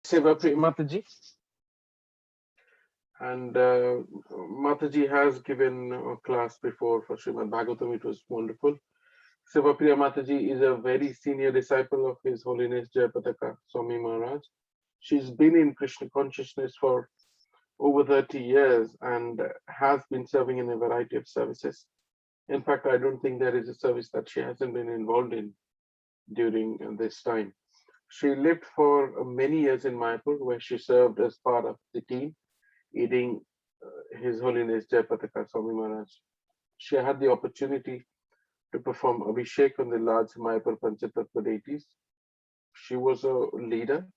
Seva Priya Mataji. And Mataji has given a class before for Srimad Bhagavatam. It was wonderful. Seva Priya Mataji is a very senior disciple of His Holiness Jayapataka Swami Maharaj. She's been in Krishna consciousness for over 30 years and has been serving in a variety of services. In fact, I don't think there is a service that she hasn't been involved in during this time. She lived for many years in Mayapur, where she served as part of the team, aiding His Holiness Jayapataka Swami Maharaj. She had the opportunity to perform Abhishek on the large Mayapur Panchatattva deities. She was a leader,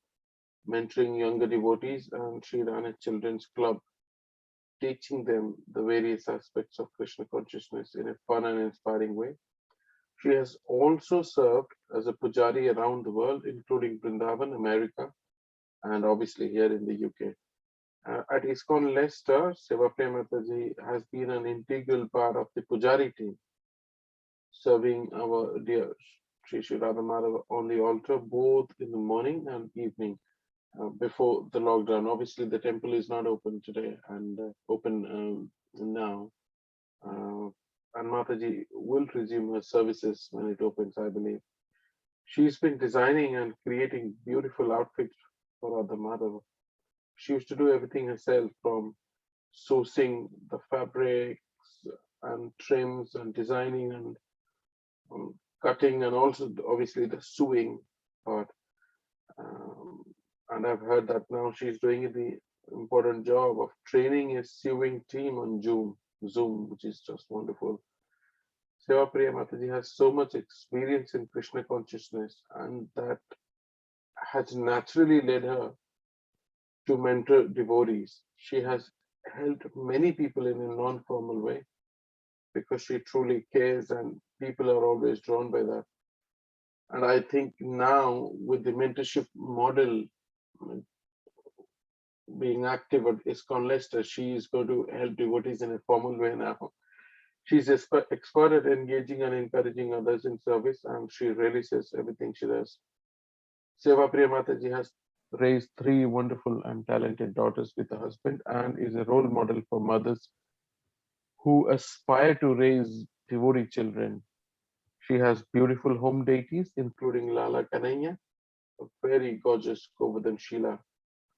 mentoring younger devotees, and she ran a children's club, teaching them the various aspects of Krishna consciousness in a fun and inspiring way. She has also served as a pujari around the world, including Vrindavan, America, and obviously here in the UK. At ISKCON Leicester, Seva Priya Mataji has been an integral part of the pujari team, serving our dear Sri Sri Radha Madhava on the altar both in the morning and evening before the lockdown. Obviously, the temple is not open today and open now. And Mataji will resume her services when it opens, I believe. She's been designing and creating beautiful outfits for Radha Madhava. She used to do everything herself, from sourcing the fabrics and trims and designing and cutting, and also obviously the sewing part. And I've heard that now she's doing the important job of training a sewing team on Zoom, which is just wonderful. Seva Priya Mataji has so much experience in Krishna consciousness, and that has naturally led her to mentor devotees. She has helped many people in a non-formal way because she truly cares, and people are always drawn by that. And I think now, with the mentorship model being active at ISKCON Leicester, she is going to help devotees in a formal way now. She's expert at engaging and encouraging others in service, and she really says everything she does. Seva Priya Mataji has raised 3 wonderful and talented daughters with a husband, and is a role model for mothers who aspire to raise devotee children. She has beautiful home deities, including Lala Kanaya, a very gorgeous Govardhan Sheela,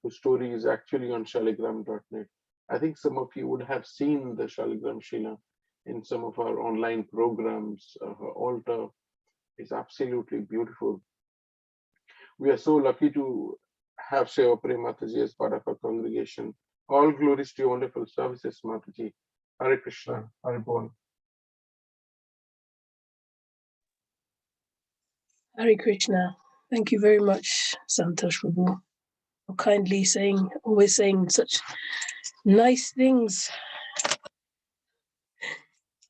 whose story is actually on shaligram.net. I think some of you would have seen the Shaligram Sheela in some of our online programs. Her altar is absolutely beautiful. We are so lucky to have Seva Priya Mataji as part of our congregation. All glories to your wonderful services, Mataji. Hare Krishna, Hare Bon. Hare Krishna. Thank you very much, Santosh Prabhu, for kindly always saying such nice things.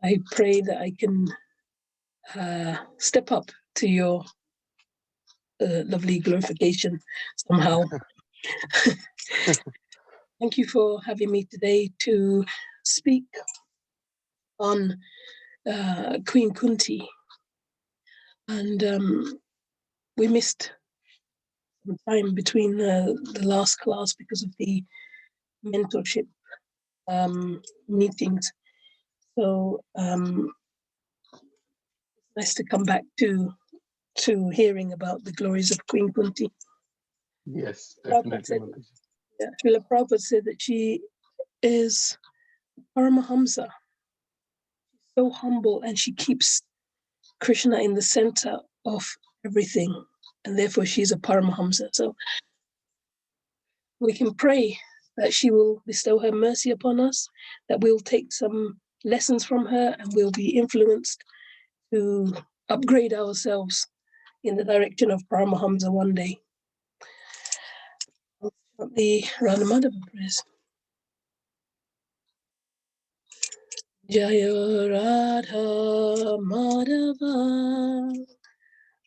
I pray that I can step up to your lovely glorification somehow. Thank you for having me today to speak on Queen Kunti. And we missed some time between the last class because of the mentorship meetings. So it's nice to come back to hearing about the glories of Queen Kunti. Yes, definitely. Srila Prabhupada said that she is Paramahamsa. She's so humble, and she keeps Krishna in the center of everything, and therefore she's a Paramahamsa. So we can pray that she will bestow her mercy upon us, that we'll take some lessons from her, and we'll be influenced to upgrade ourselves in the direction of Paramahamsa one day. The Radha Madhava prayers. Jaya Radha Madhava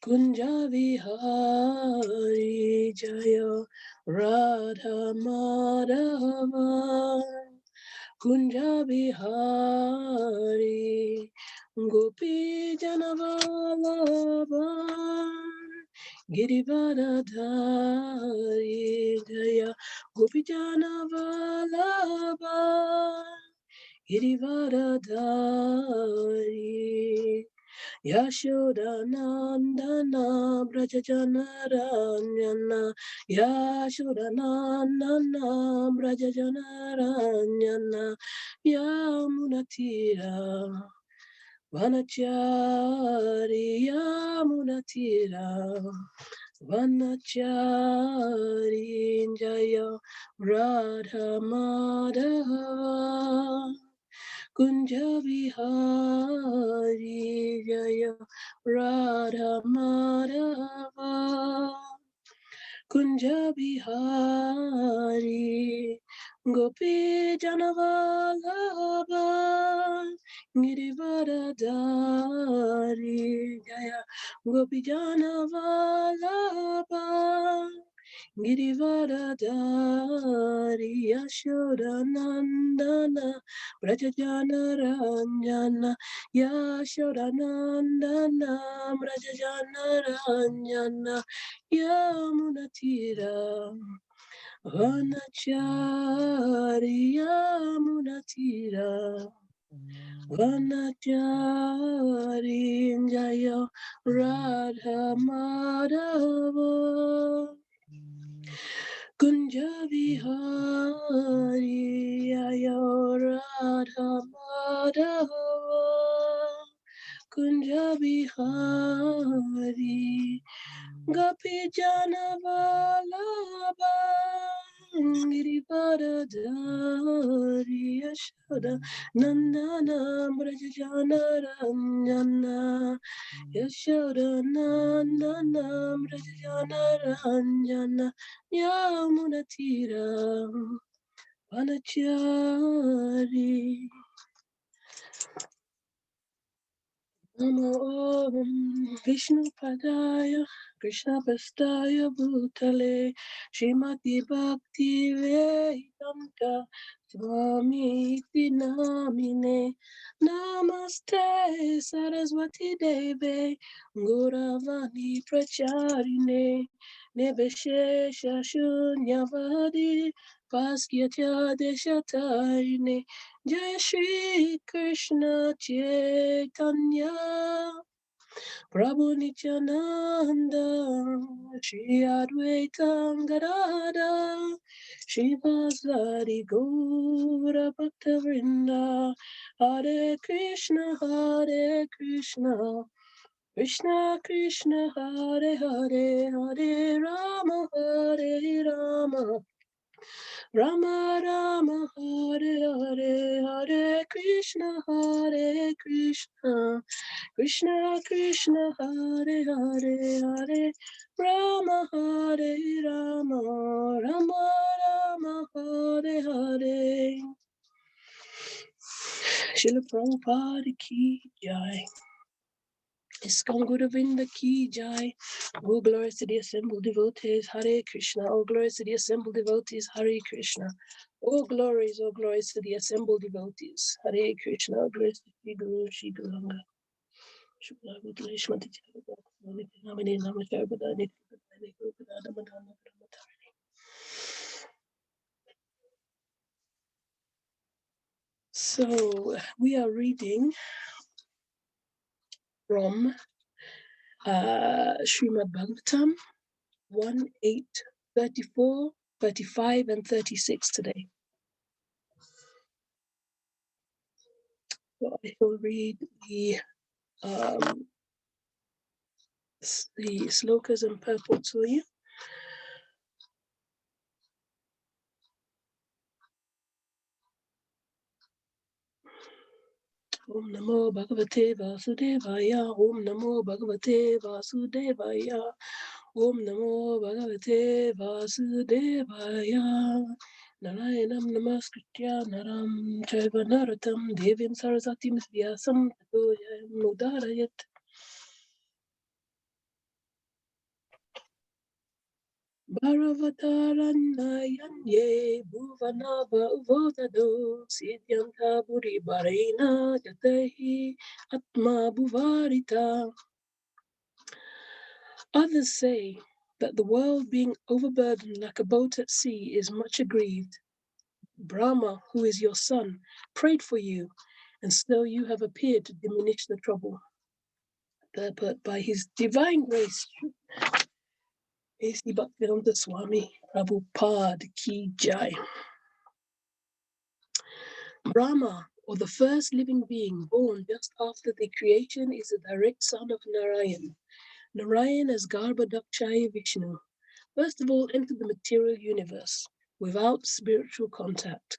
Kunja Vihari, Jaya Radha Madhava Kunja Vihari, Gopi Janavalabha Girivadadhari, Gopijana Vallabha Girivaradari Yashodanandana Brajajanaranyana Yashodanandana Brajajanaranyana Yamunatira Vanachari Yamunatira Vanachari Jaya Radha Madhava Kunja Vihari Jaya Radha Madhava Kunja Vihari Gopi Janavalabha Girivaradari Jaya Gopi Janavalabha Girivaradari Yashodanandana Brajajanaranyana Yashodanandana Brajajanaranyana Yamunatira Vanachari Yamunatira Vanachari Jaya Radha Madhava Kunja Vihari Jaya Radha Madhava Kunja Vihari Gopi Janavalabha Girivaradari Yashoda Nandana Brajajanaranyana Yashoda Nandana Brajajanaranyana Yamunatira Vanachari Namo Om Vishnu Padaya Krishna Pastaya Bhutale Srimati Bhakti Vedanta Swami Iti Namine Namaste Saraswati Deve Gauravani Pracharine Nevashesha Shunyavadi Paskya Deshatarine Jai Shri Krishna Chaitanya Prabhu Nityananda Shri Advaita Gadada Shri Vasari Gaura Bhakta Vrinda Hare Krishna Krishna Krishna Hare Hare Hare Rama Rama Rama Hare Hare Hare Krishna Krishna Krishna Hare Hare Hare Rama Rama Rama Hare Hare Srila Prabhupada Ki Jai ISKCON Govinda Ki Jai. All glories to the assembled devotees. Hare Krishna. All glories to the assembled devotees. Hare Krishna. All glories to the assembled devotees. Hare Krishna. All glories to Shri Guru, Shri Guranga. So we are reading from Srimad Bhagavatam 1, 8, 34, 35, and 36 today. So I will read the slokas and purport for you. Om Namo Bhagavate Vasudevaya. Om Namo Bhagavate Vasudevaya. Om Namo Bhagavate Vasudevaya. Narayanam Namaskritya Naram Chaiva Naratam Devim Sarasatim Vyasam Tato Mudarayat. Bharavataraṇayanye bhuvanava vodado siddhyanta buri bharena jatahi atma bhuvarita. Others say that the world being overburdened like a boat at sea is much aggrieved. Brahma, who is your son, prayed for you, and so you have appeared to diminish the trouble. But by his divine grace, A.C. Bhaktivedanta Swami Prabhupada Ki Jai. Brahma, or the first living being born just after the creation, is a direct son of Narayan. Narayan as Garbhodakshaya Vishnu, first of all entered the material universe without spiritual contact.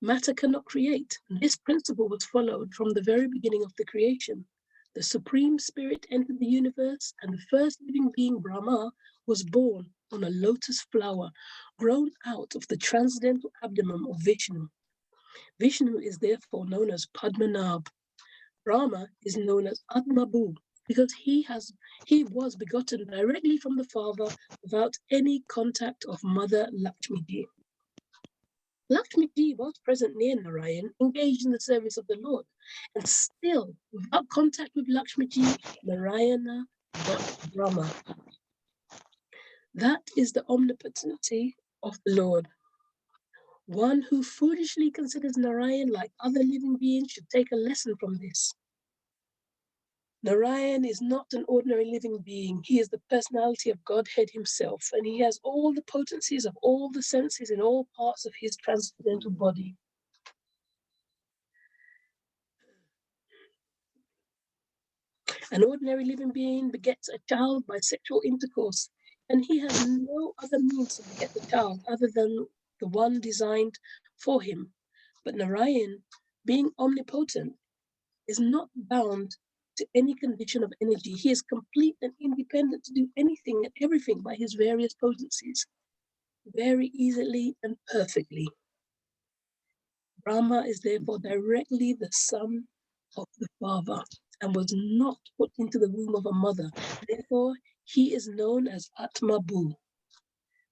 Matter cannot create. This principle was followed from the very beginning of the creation. The Supreme Spirit entered the universe, and the first living being, Brahma, was born on a lotus flower grown out of the transcendental abdomen of Vishnu. Vishnu is therefore known as Padmanabh. Brahma is known as Atmabhu because he was begotten directly from the father without any contact of mother Lakshmiji. Lakshmiji was present near Narayan, engaged in the service of the Lord, and still, without contact with Lakshmiji, Narayana got Brahma. That is the omnipotency of the Lord. One who foolishly considers Narayan like other living beings should take a lesson from this. Narayan is not an ordinary living being. He is the personality of Godhead himself, and he has all the potencies of all the senses in all parts of his transcendental body. An ordinary living being begets a child by sexual intercourse, and he has no other means to beget the child other than the one designed for him. But Narayan, being omnipotent, is not bound to any condition of energy. He is complete and independent to do anything and everything by his various potencies, very easily and perfectly. Brahma is therefore directly the son of the father and was not put into the womb of a mother. Therefore, he is known as Atmabhu.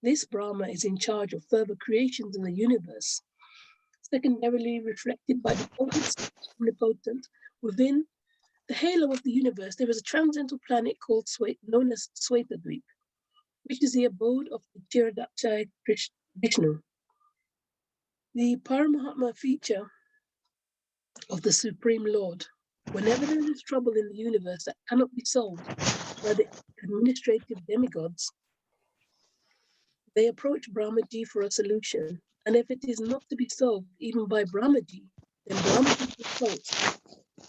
This Brahma is in charge of further creations in the universe, secondarily reflected by the potency omnipotent. Within the halo of the universe, there is a transcendental planet called known as Svetadvip, which is the abode of the Chiradakshaya Vishnu. The Paramahatma feature of the Supreme Lord. Whenever there is trouble in the universe that cannot be solved by the administrative demigods, they approach Brahmaji for a solution. And if it is not to be solved even by Brahmaji, then Brahmaji consults.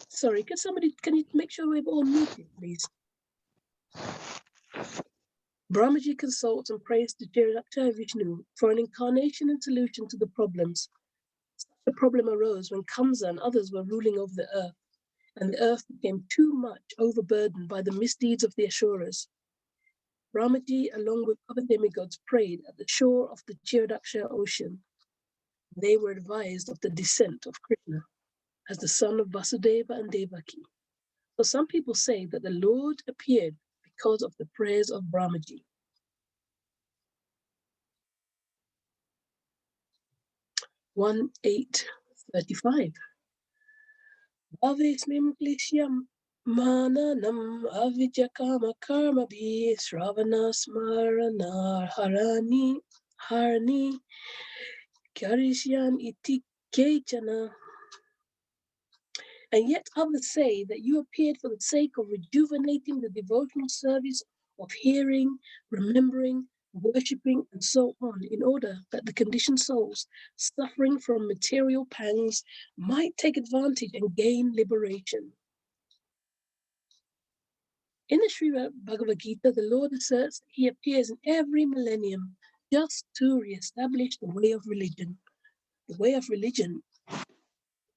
Sorry, can you make sure we're all muted, please? Brahmaji consults and prays to Chiradakshaya Vishnu for an incarnation and solution to the problems. Such a problem arose when Kamsa and others were ruling over the earth, and the earth became too much overburdened by the misdeeds of the Asuras. Brahmaji, along with other demigods, prayed at the shore of the Chiradakshaya ocean. They were advised of the descent of Krishna as the son of Vasudeva and Devaki. So some people say that the Lord appeared because of the prayers of Brahmaji. One 8:35. Bhavismim klishyam mananam avijakama karma bhi sravana smaranar harani karishyan iti kechana. And yet others say that you appeared for the sake of rejuvenating the devotional service of hearing, remembering, worshipping, and so on, in order that the conditioned souls suffering from material pangs might take advantage and gain liberation. In the Srimad Bhagavad Gita, the Lord asserts that he appears in every millennium just to re-establish the way of religion. The way of religion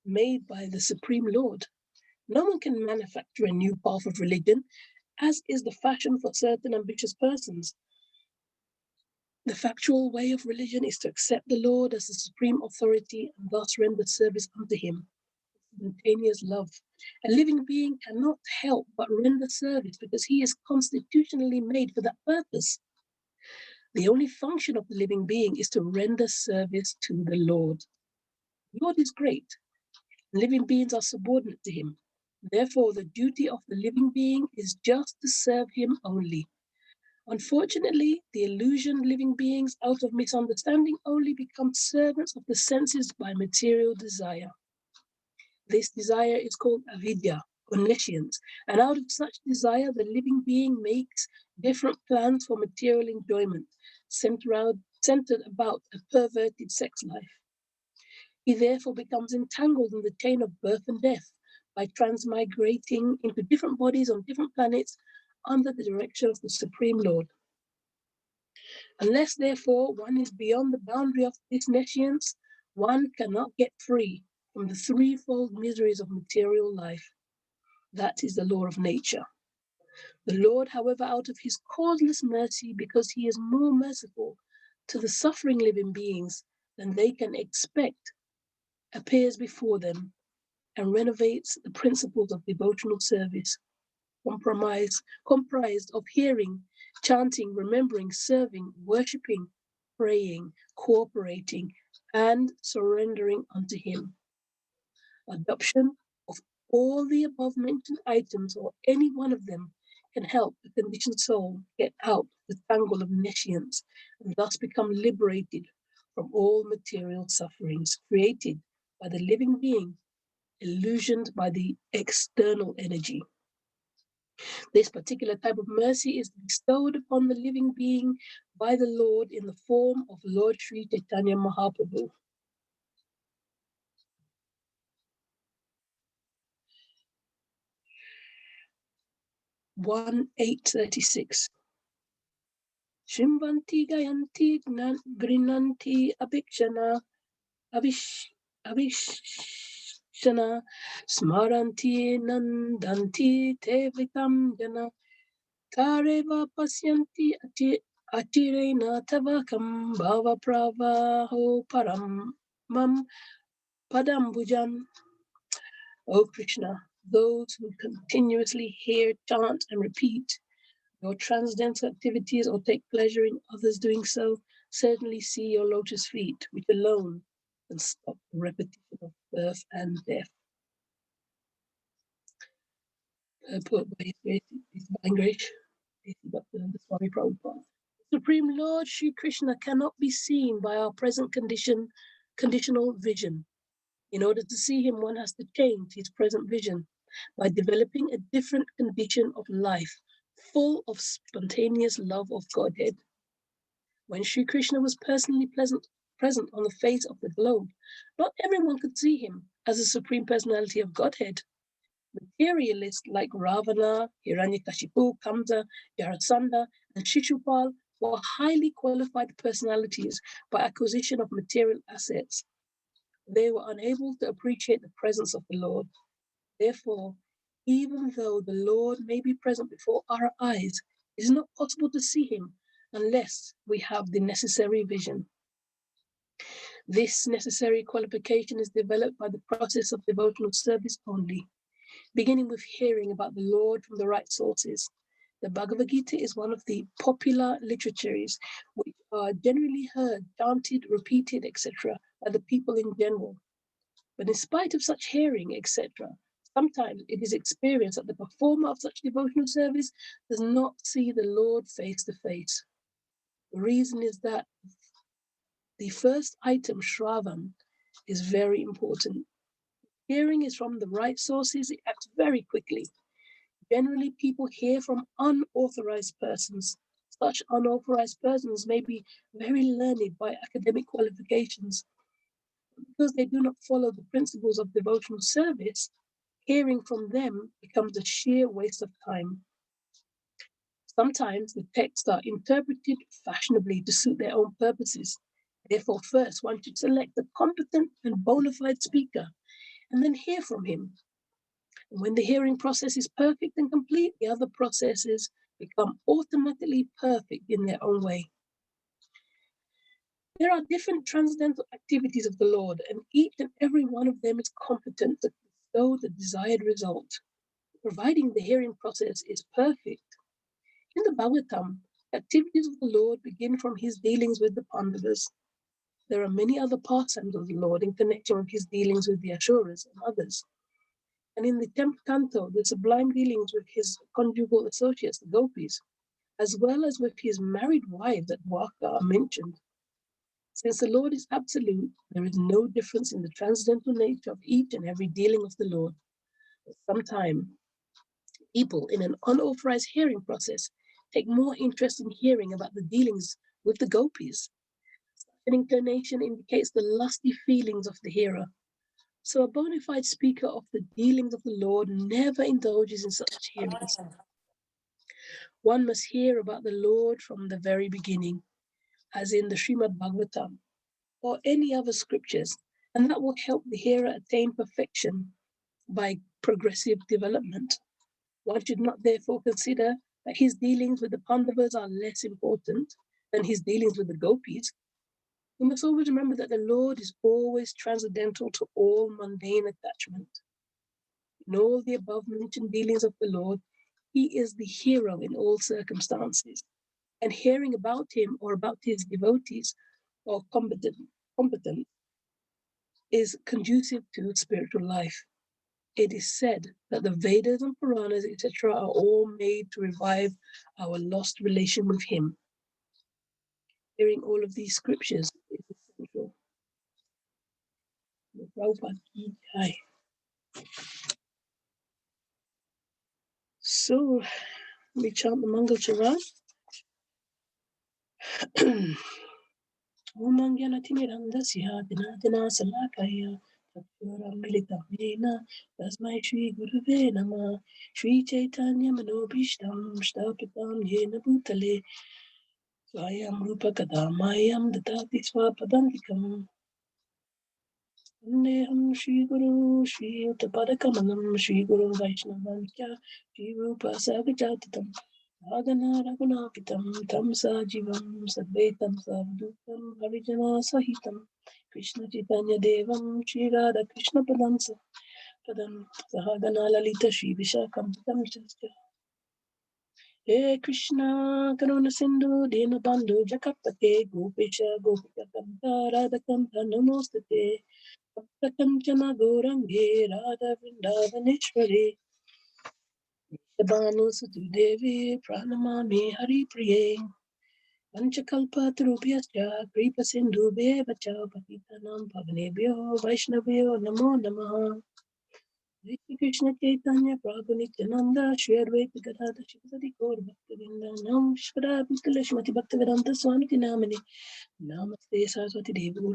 made by the Supreme Lord. No one can manufacture a new path of religion, as is the fashion for certain ambitious persons. The factual way of religion is to accept the Lord as the supreme authority and thus render service unto him. Spontaneous love. A living being cannot help but render service because he is constitutionally made for that purpose. The only function of the living being is to render service to the Lord. The Lord is great. Living beings are subordinate to him. Therefore, the duty of the living being is just to serve him only. Unfortunately, the illusioned living beings, out of misunderstanding only, become servants of the senses by material desire. This desire is called avidya, or nescience, and out of such desire, the living being makes different plans for material enjoyment, centered about a perverted sex life. He therefore becomes entangled in the chain of birth and death by transmigrating into different bodies on different planets under the direction of the Supreme Lord. Unless, therefore, one is beyond the boundary of this nescience, one cannot get free from the threefold miseries of material life. That is the law of nature. The Lord, however, out of his causeless mercy, because he is more merciful to the suffering living beings than they can expect, appears before them and renovates the principles of devotional service, comprised of hearing, chanting, remembering, serving, worshipping, praying, cooperating, and surrendering unto him. Adoption of all the above mentioned items, or any one of them, can help the conditioned soul get out of the tangle of nescience and thus become liberated from all material sufferings created by the living being, illusioned by the external energy. This particular type of mercy is bestowed upon the living being by the Lord in the form of Lord Sri Chaitanya Mahaprabhu. 1:836. Shrimvanti Gayanti Grinanti Abhikshana Abhishana Smaranti Nandanti Tevitam Jana Tareva Pasyanti Atirena Tavakam Bhava Pravaho Param Mam Padambujan. O Krishna, those who continuously hear, chant, and repeat your transcendental activities or take pleasure in others doing so, certainly see your lotus feet, which alone can stop the repetition of birth and death. Put by His Divine Grace, the Swami Prabhupada. Supreme Lord Sri Krishna cannot be seen by our present conditional vision. In order to see him, one has to change his present vision by developing a different condition of life, full of spontaneous love of Godhead. When Sri Krishna was personally present on the face of the globe, not everyone could see him as a supreme personality of Godhead. Materialists like Ravana, Hiranyakashipu, Kamsa, Jarasandha, and Shishupal were highly qualified personalities by acquisition of material assets. They were unable to appreciate the presence of the Lord. Therefore, even though the Lord may be present before our eyes, it is not possible to see him unless we have the necessary vision. This necessary qualification is developed by the process of devotional service only, beginning with hearing about the Lord from the right sources. The Bhagavad Gita is one of the popular literatures which are generally heard, chanted, repeated, etc., by the people in general. But in spite of such hearing, etc., sometimes it is experienced that the performer of such devotional service does not see the Lord face to face. The reason is that the first item, Shravan, is very important. Hearing is from the right sources, it acts very quickly. Generally, people hear from unauthorized persons. Such unauthorized persons may be very learned by academic qualifications. Because they do not follow the principles of devotional service, hearing from them becomes a sheer waste of time. Sometimes the texts are interpreted fashionably to suit their own purposes. Therefore, first one should select a competent and bona fide speaker and then hear from him. And when the hearing process is perfect and complete, the other processes become automatically perfect in their own way. There are different transcendental activities of the Lord, and each and every one of them is competent to bestow the desired result, providing the hearing process is perfect. In the Bhagavatam, the activities of the Lord begin from his dealings with the Pandavas. There are many other pastimes of the Lord in connection with his dealings with the Asuras and others. And in the 10th canto, the sublime dealings with his conjugal associates, the gopis. as well as with his married wife that Waka mentioned. Since the Lord is absolute, there is no difference in the transcendental nature of each and every dealing of the Lord. Sometimes people in an unauthorized hearing process take more interest in hearing about the dealings with the gopis. An inclination indicates the lusty feelings of the hearer. So a bona fide speaker of the dealings of the Lord never indulges in such hearings. One must hear about the Lord from the very beginning, as in the Srimad Bhagavatam or any other scriptures, and that will help the hearer attain perfection by progressive development. One should not therefore consider that his dealings with the Pandavas are less important than his dealings with the gopis. We must always remember that the Lord is always transcendental to all mundane attachment. In all the above mentioned dealings of the Lord, he is the hero in all circumstances, and hearing about him or about his devotees or competent is conducive to spiritual life. It is said that the Vedas and Puranas, etc., are all made to revive our lost relation with him. Hearing all of these scriptures is essential. So, we chant the Mangal Charan. Om Angyanatimirandasya Dinadina Salakaya Militavena Tasmai Shri Guruve Nama Shri Chaitanya Manobishtam Shtapitam Yena Bhutale Swayam Rupa Kadamayam Datati Swapadantikam Vandeham Shri Guru Shri Uttapadakamanam Shri Guru Vaishnavankya Shri Rupa Sagajatatam Adana Raghunapitam Tam Sajivam Sadvaitam Savdutam Harijana Sahitam Krishna Chaitanya Devam Shri Radha Krishna Padansa Padam Sahagana Lalita Shri Vishakam Tamshasya He Krishna Karuna Sindhu Dina Bandhu Jakapate Gopisha Gopika Kanta Radha Kanta Namostate Bhakta Kanchana Gorange Radha Vrindavaneshwari Bhanu Suti Devi Pranamami Hari Priye Panchakalpa Tarubhyascha Kripa Sindhu Bevacha Patitanam Pavanebhyo Vaishnavyo Namo Namaha Shri Krishna Chaitanya Prabhu Nityananda Shri Advaita Gadadhar Shivasadi Gaur Bhaktavinda Nam Shkara Bhutala Shrimati Bhaktivedanta Swami Namani Namaste Saraswati Devi Guru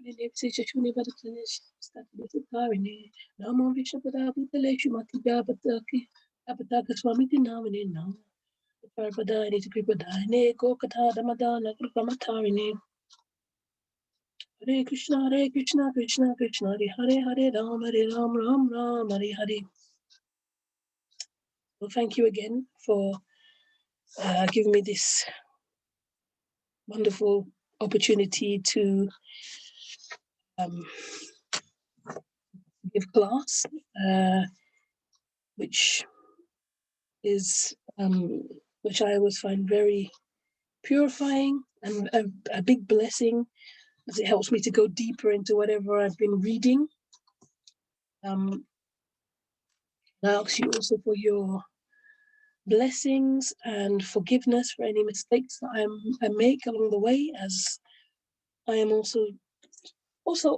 Devsi Shashuni Bharatane Stati Karini Namo Vishnapada Bhutale Shrimati Bhabataki Apataka Swami Namani Nam Parpadani Kripadani Kokatha Damadana Kramatarine Hare Krishna, Krishna Krishna, Hare Hare, Ram Ram, Hare Hare. Well, thank you again for giving me this wonderful opportunity to give class, which I always find very purifying and a big blessing, as it helps me to go deeper into whatever I've been reading. I ask you also for your blessings and forgiveness for any mistakes that I make along the way, as I am also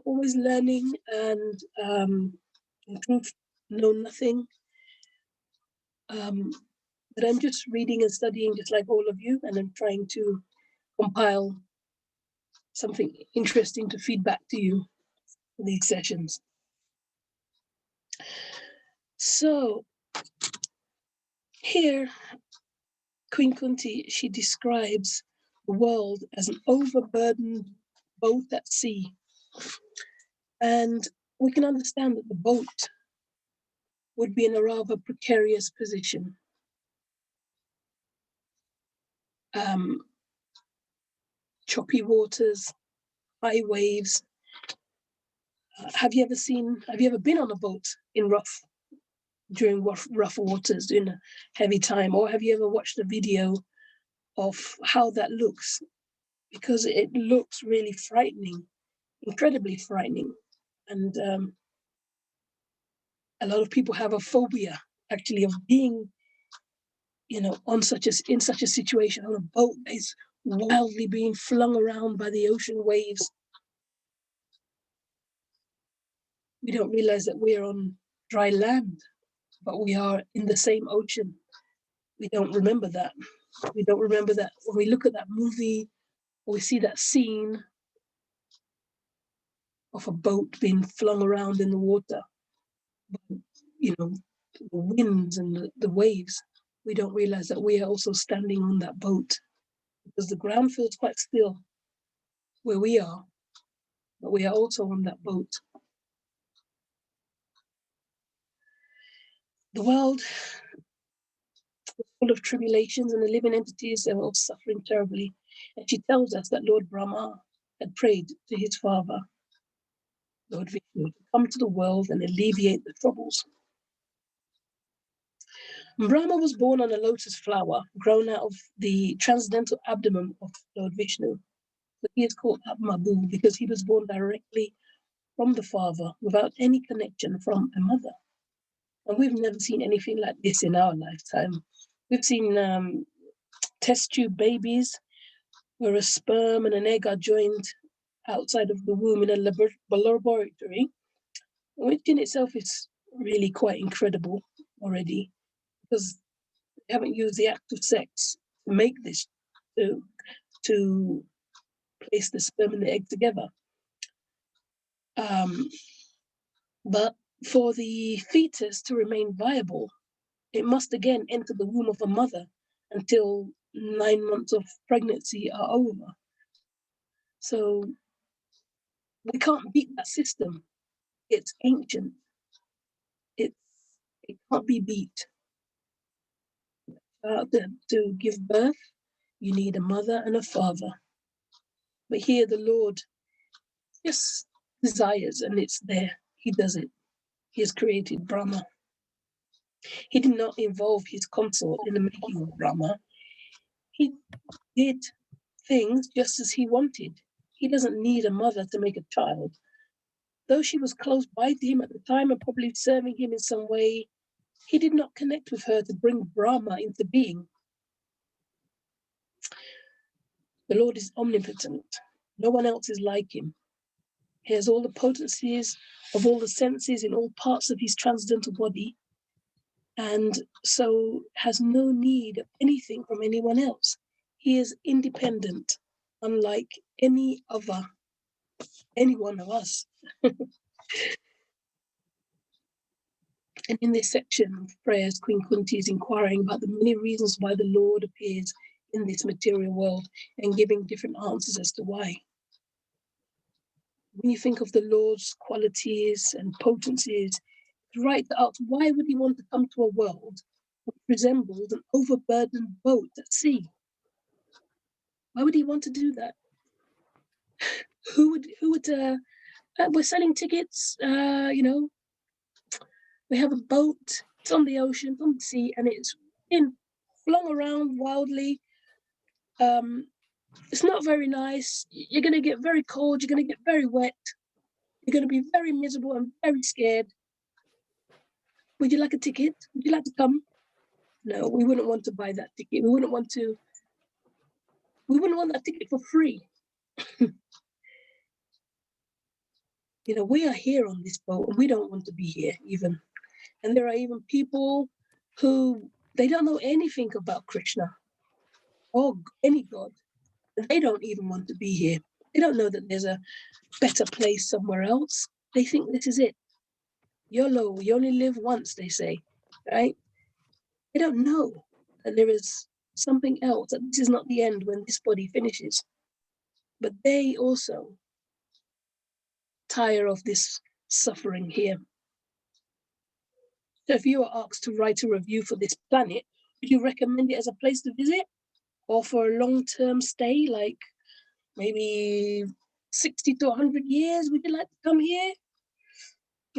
always learning and in truth know nothing, but I'm just reading and studying just like all of you, and I'm trying to compile something interesting to feed back to you for these sessions. So here Queen Kunti, she describes the world as an overburdened boat at sea. And we can understand that the boat would be in a rather precarious position. Choppy waters, high waves. Have you ever been on a boat during rough waters, in a heavy time, or have you ever watched a video of how that looks? Because it looks really frightening, incredibly frightening. And a lot of people have a phobia, actually, of being in such a situation, on a boat that is wildly being flung around by the ocean waves. We don't realize that we're on dry land, but we are in the same ocean. We don't remember that. We don't remember that when we look at that movie, or we see that scene of a boat being flung around in the water, the winds and the waves. We don't realize that we are also standing on that boat, because the ground feels quite still where we are, but we are also on that boat. The world was full of tribulations, and the living entities, they were all suffering terribly. And she tells us that Lord Brahma had prayed to his father, Lord Vishnu, to come to the world and alleviate the troubles. Brahma was born on a lotus flower grown out of the transcendental abdomen of Lord Vishnu. So he is called Atmabu because he was born directly from the father without any connection from a mother. And we've never seen anything like this in our lifetime. We've seen test tube babies where a sperm and an egg are joined outside of the womb in a laboratory, which in itself is really quite incredible already, because they haven't used the act of sex to make this, to place the sperm and the egg together. But for the fetus to remain viable, it must again enter the womb of a mother until 9 months of pregnancy are over. So we can't beat that system. It's ancient. It can't be beat. To give birth, you need a mother and a father. But here the Lord just desires, and it's there. He does it. He has created Brahma. He did not involve his consort in the making of Brahma. He did things just as he wanted. He doesn't need a mother to make a child. Though she was close by to him at the time and probably serving him in some way, he did not connect with her to bring Brahma into being. The Lord is omnipotent. No one else is like him. He has all the potencies of all the senses in all parts of his transcendental body, and so has no need of anything from anyone else. He is independent, unlike any one of us. And in this section of prayers, Queen Kunti is inquiring about the many reasons why the Lord appears in this material world and giving different answers as to why. When you think of the Lord's qualities and potencies, it's right to ask, why would he want to come to a world which resembles an overburdened boat at sea? Why would he want to do that? Who would we're selling tickets, we have a boat, it's on the ocean, it's on the sea, and it's flung around wildly. It's not very nice. You're going to get very cold, you're going to get very wet, you're going to be very miserable and very scared. Would you like a ticket? Would you like to come? No, we wouldn't want to buy that ticket. We wouldn't want that ticket for free. We are here on this boat and we don't want to be here even. And there are even people who, they don't know anything about Krishna or any God. And they don't even want to be here. They don't know that there's a better place somewhere else. They think this is it. YOLO, you only live once, they say, right? They don't know that there is something else, that this is not the end when this body finishes. But they also tire of this suffering here. So if you are asked to write a review for this planet, would you recommend it as a place to visit? Or for a long-term stay, like maybe 60 to 100 years? Would you like to come here?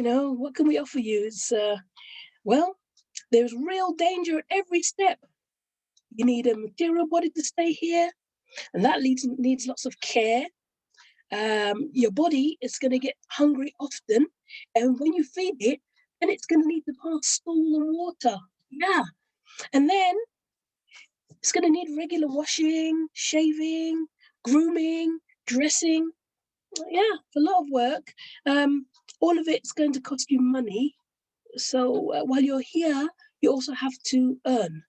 What can we offer you? It's, there's real danger at every step. You need a material body to stay here, and that needs lots of care. Your body is going to get hungry often, and when you feed it, then it's going to need to pass stool and water. Yeah, and then It's going to need regular washing, shaving, grooming, dressing. Yeah, it's a lot of work. All of it's going to cost you money. So while you're here, you also have to earn,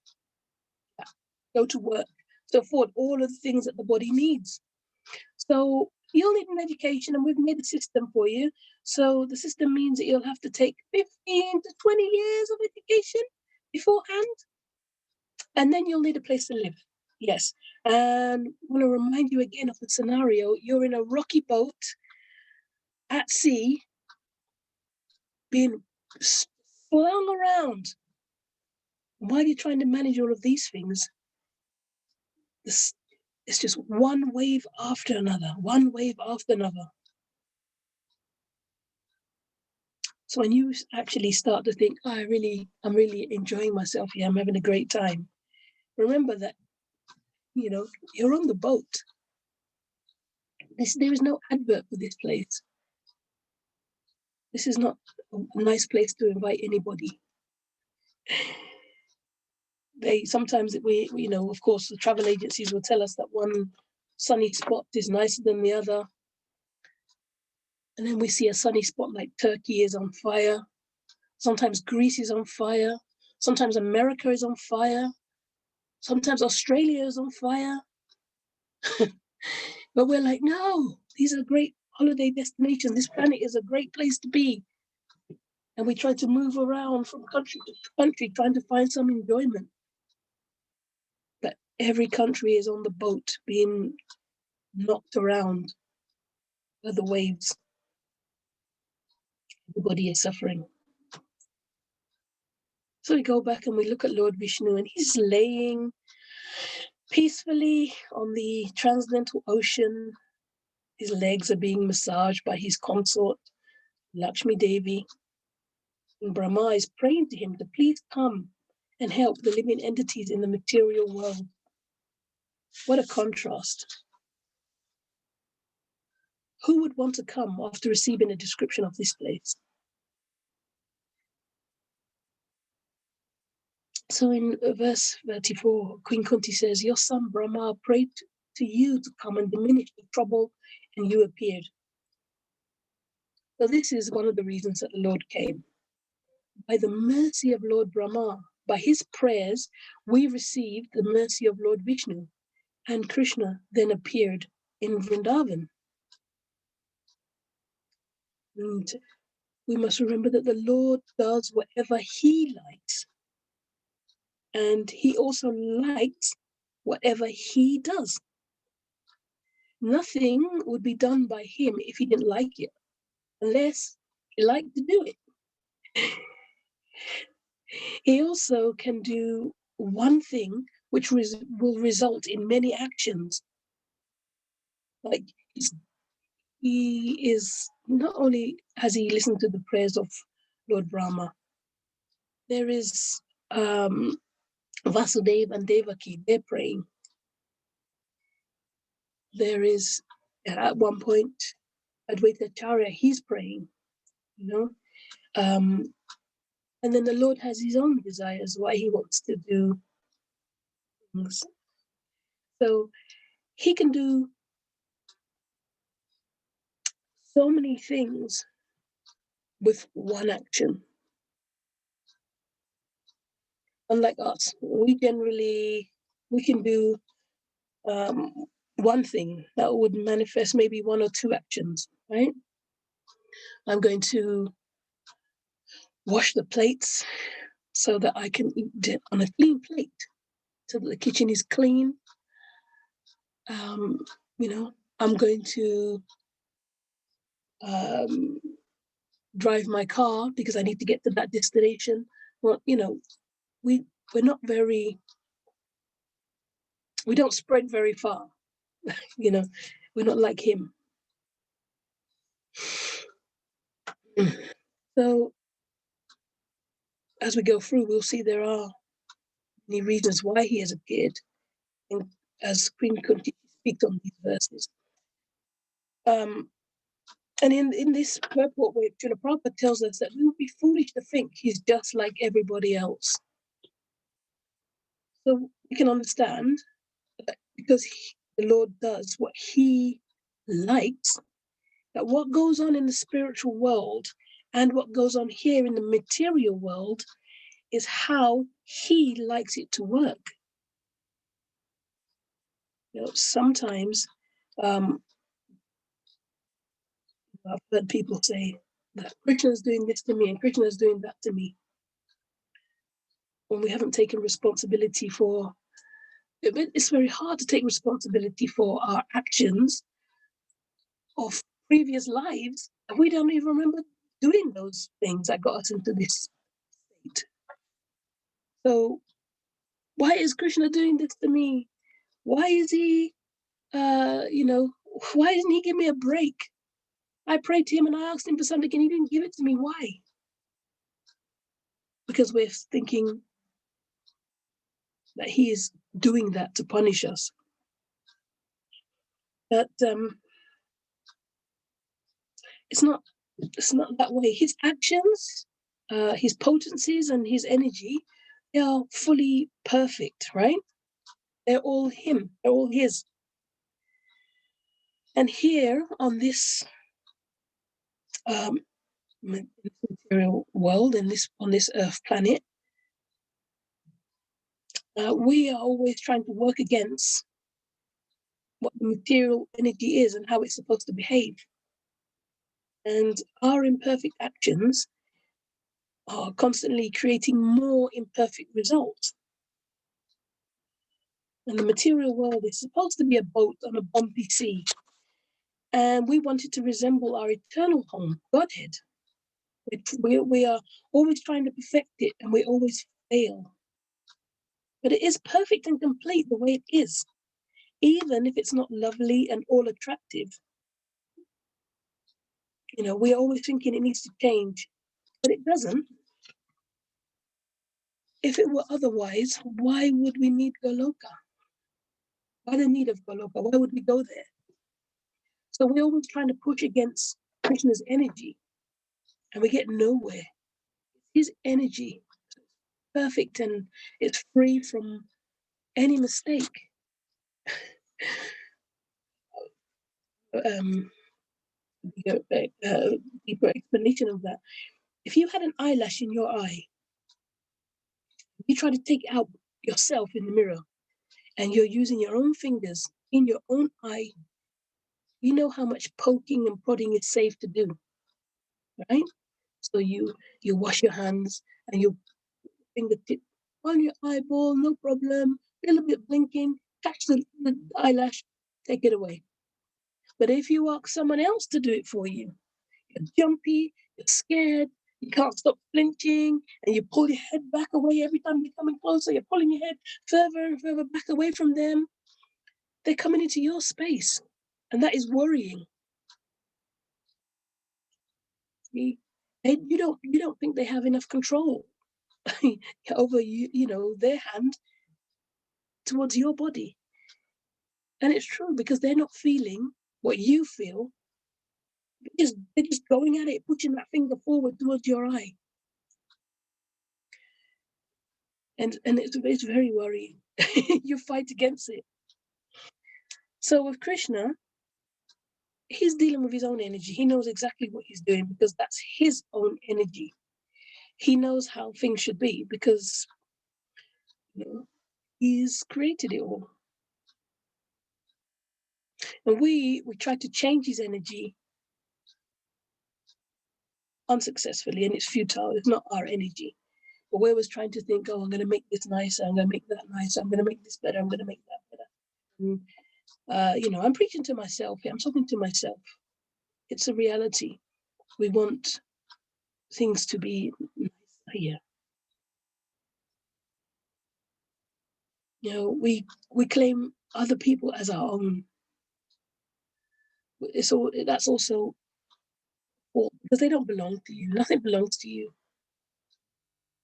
go to work to afford all of the things that the body needs. So you'll need an education, and we've made a system for you. So the system means that you'll have to take 15 to 20 years of education beforehand, and then you'll need a place to live. Yes. And I want to remind you again of the scenario. You're in a rocky boat at sea, being flung around. While you're trying to manage all of these things, it's just one wave after another, one wave after another. So when you actually start to think, oh, I'm really enjoying myself here, I'm having a great time, remember that, you're on the boat. There is no advert for this place. This is not a nice place to invite anybody. Sometimes of course, the travel agencies will tell us that one sunny spot is nicer than the other. And then we see a sunny spot like Turkey is on fire. Sometimes Greece is on fire. Sometimes America is on fire. Sometimes Australia is on fire. But we're like, no, these are great holiday destinations. This planet is a great place to be. And we try to move around from country to country, trying to find some enjoyment. But every country is on the boat, being knocked around by the waves. Everybody is suffering. So we go back and we look at Lord Vishnu, and he's laying peacefully on the transcendental ocean. His legs are being massaged by his consort, Lakshmi Devi. And Brahma is praying to him to please come and help the living entities in the material world. What a contrast. Who would want to come after receiving a description of this place? So in verse 34, Queen Kunti says, your son Brahma prayed to you to come and diminish the trouble, and you appeared. So this is one of the reasons that the Lord came. By the mercy of Lord Brahma, by his prayers, we received the mercy of Lord Vishnu, and Krishna then appeared in Vrindavan. And we must remember that the Lord does whatever he likes, and he also likes whatever he does. Nothing would be done by him if he didn't like it, unless he liked to do it. He also can do one thing which will result in many actions. Like he is, not only has he listened to the prayers of Lord Brahma, there is Vasudeva and Devaki, they're praying. There is, at one point, Advaita Acharya, he's praying, and then the Lord has his own desires, why he wants to do things. So he can do so many things with one action. Unlike us, we can do one thing that would manifest maybe one or two actions, right? I'm going to wash the plates so that I can eat it on a clean plate, so that the kitchen is clean. I'm going to drive my car because I need to get to that destination. Well, we're not very, we don't spread very far. We're not like him. So as we go through, we'll see there are many reasons why he has appeared, and as Queen Kunti speaks on these verses. And in this purport, where Srila Prabhupada tells us that we would be foolish to think he's just like everybody else. So we can understand that because the Lord does what he likes, that what goes on in the spiritual world and what goes on here in the material world is how he likes it to work. Sometimes I've heard people say that Krishna is doing this to me and Krishna is doing that to me, when we haven't taken responsibility for it. It's very hard to take responsibility for our actions of previous lives, and we don't even remember doing those things that got us into this state. So why is Krishna doing this to me? Why is he why didn't he give me a break? I prayed to him and I asked him for something and he didn't give it to me. Why? Because we're thinking that he is doing that to punish us. But it's not that way. His actions, his potencies and his energy, they are fully perfect, right? They're all him, they're all his. And here on this material world, on this earth planet, we are always trying to work against what the material energy is and how it's supposed to behave. And our imperfect actions are constantly creating more imperfect results. And the material world is supposed to be a boat on a bumpy sea. And we want it to resemble our eternal home, Godhead. We are always trying to perfect it and we always fail. But it is perfect and complete the way it is, even if it's not lovely and all attractive. We're always thinking it needs to change, but it doesn't. If it were otherwise, why would we need Goloka? Why the need of Goloka? Why would we go there? So we're always trying to push against Krishna's energy, and we get nowhere. His energy, perfect, and it's free from any mistake. Deeper explanation of that. If you had an eyelash in your eye, you try to take it out yourself in the mirror, and you're using your own fingers in your own eye, you know how much poking and prodding is safe to do, right? So you wash your hands and you fingertip on your eyeball, no problem, a little bit blinking, catch the eyelash, take it away. But if you ask someone else to do it for you, you're jumpy, you're scared, you can't stop flinching, and you pull your head back away every time you're coming closer, you're pulling your head further and further back away from them. They're coming into your space, and that is worrying. You don't think they have enough control over their hand towards your body. And it's true, because they're not feeling what you feel. They're just going at it, pushing that finger forward towards your eye. And it's very worrying. You fight against it. So with Krishna, he's dealing with his own energy. He knows exactly what he's doing because that's his own energy. He knows how things should be because he's created it all. And we try to change his energy unsuccessfully, and it's futile. It's not our energy. But we're always trying to think, oh, I'm going to make this nicer, I'm going to make that nicer, I'm going to make this better, I'm going to make that better. And, I'm preaching to myself here. I'm talking to myself. It's a reality. We want things to be nicer here. We claim other people as our own. That's also because they don't belong to you. Nothing belongs to you.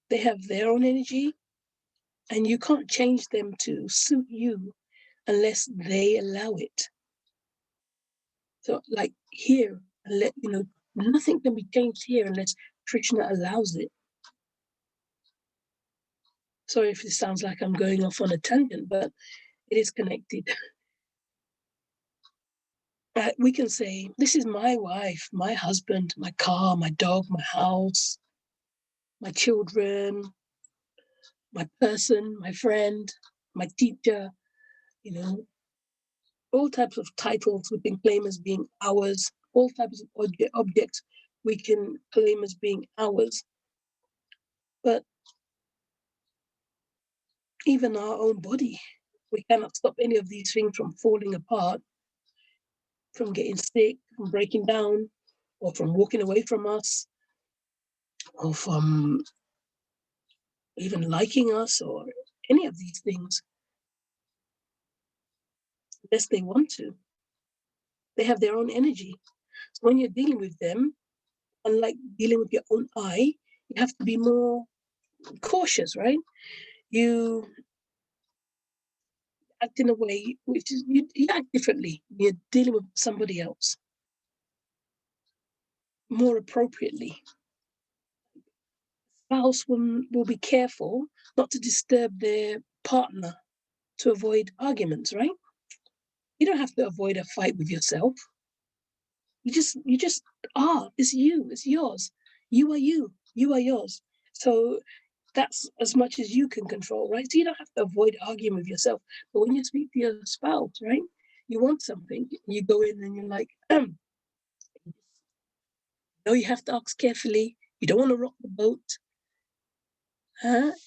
They have their own energy, and you can't change them to suit you unless they allow it. So, like here, nothing can be changed here unless Krishna allows it. Sorry if it sounds like I'm going off on a tangent, but it is connected. We can say, this is my wife, my husband, my car, my dog, my house, my children, my person, my friend, my teacher, you know, all types of titles we can claim as being ours, all types of objects we can claim as being ours. But even our own body, we cannot stop any of these things from falling apart, from getting sick, from breaking down, or from walking away from us, or from even liking us, or any of these things, unless they want to. They have their own energy. So when you're dealing with them, unlike dealing with your own eye, you have to be more cautious, right? You act in a way which is, you act differently. You're dealing with somebody else more appropriately. Spouse will be careful not to disturb their partner to avoid arguments, right? You don't have to avoid a fight with yourself. You just are. It's you. It's yours. You are you. You are yours. So that's as much as you can control, right? So you don't have to avoid arguing with yourself. But when you speak to your spouse, right, you want something, you go in and you're like, no, you have to ask carefully. You don't want to rock the boat.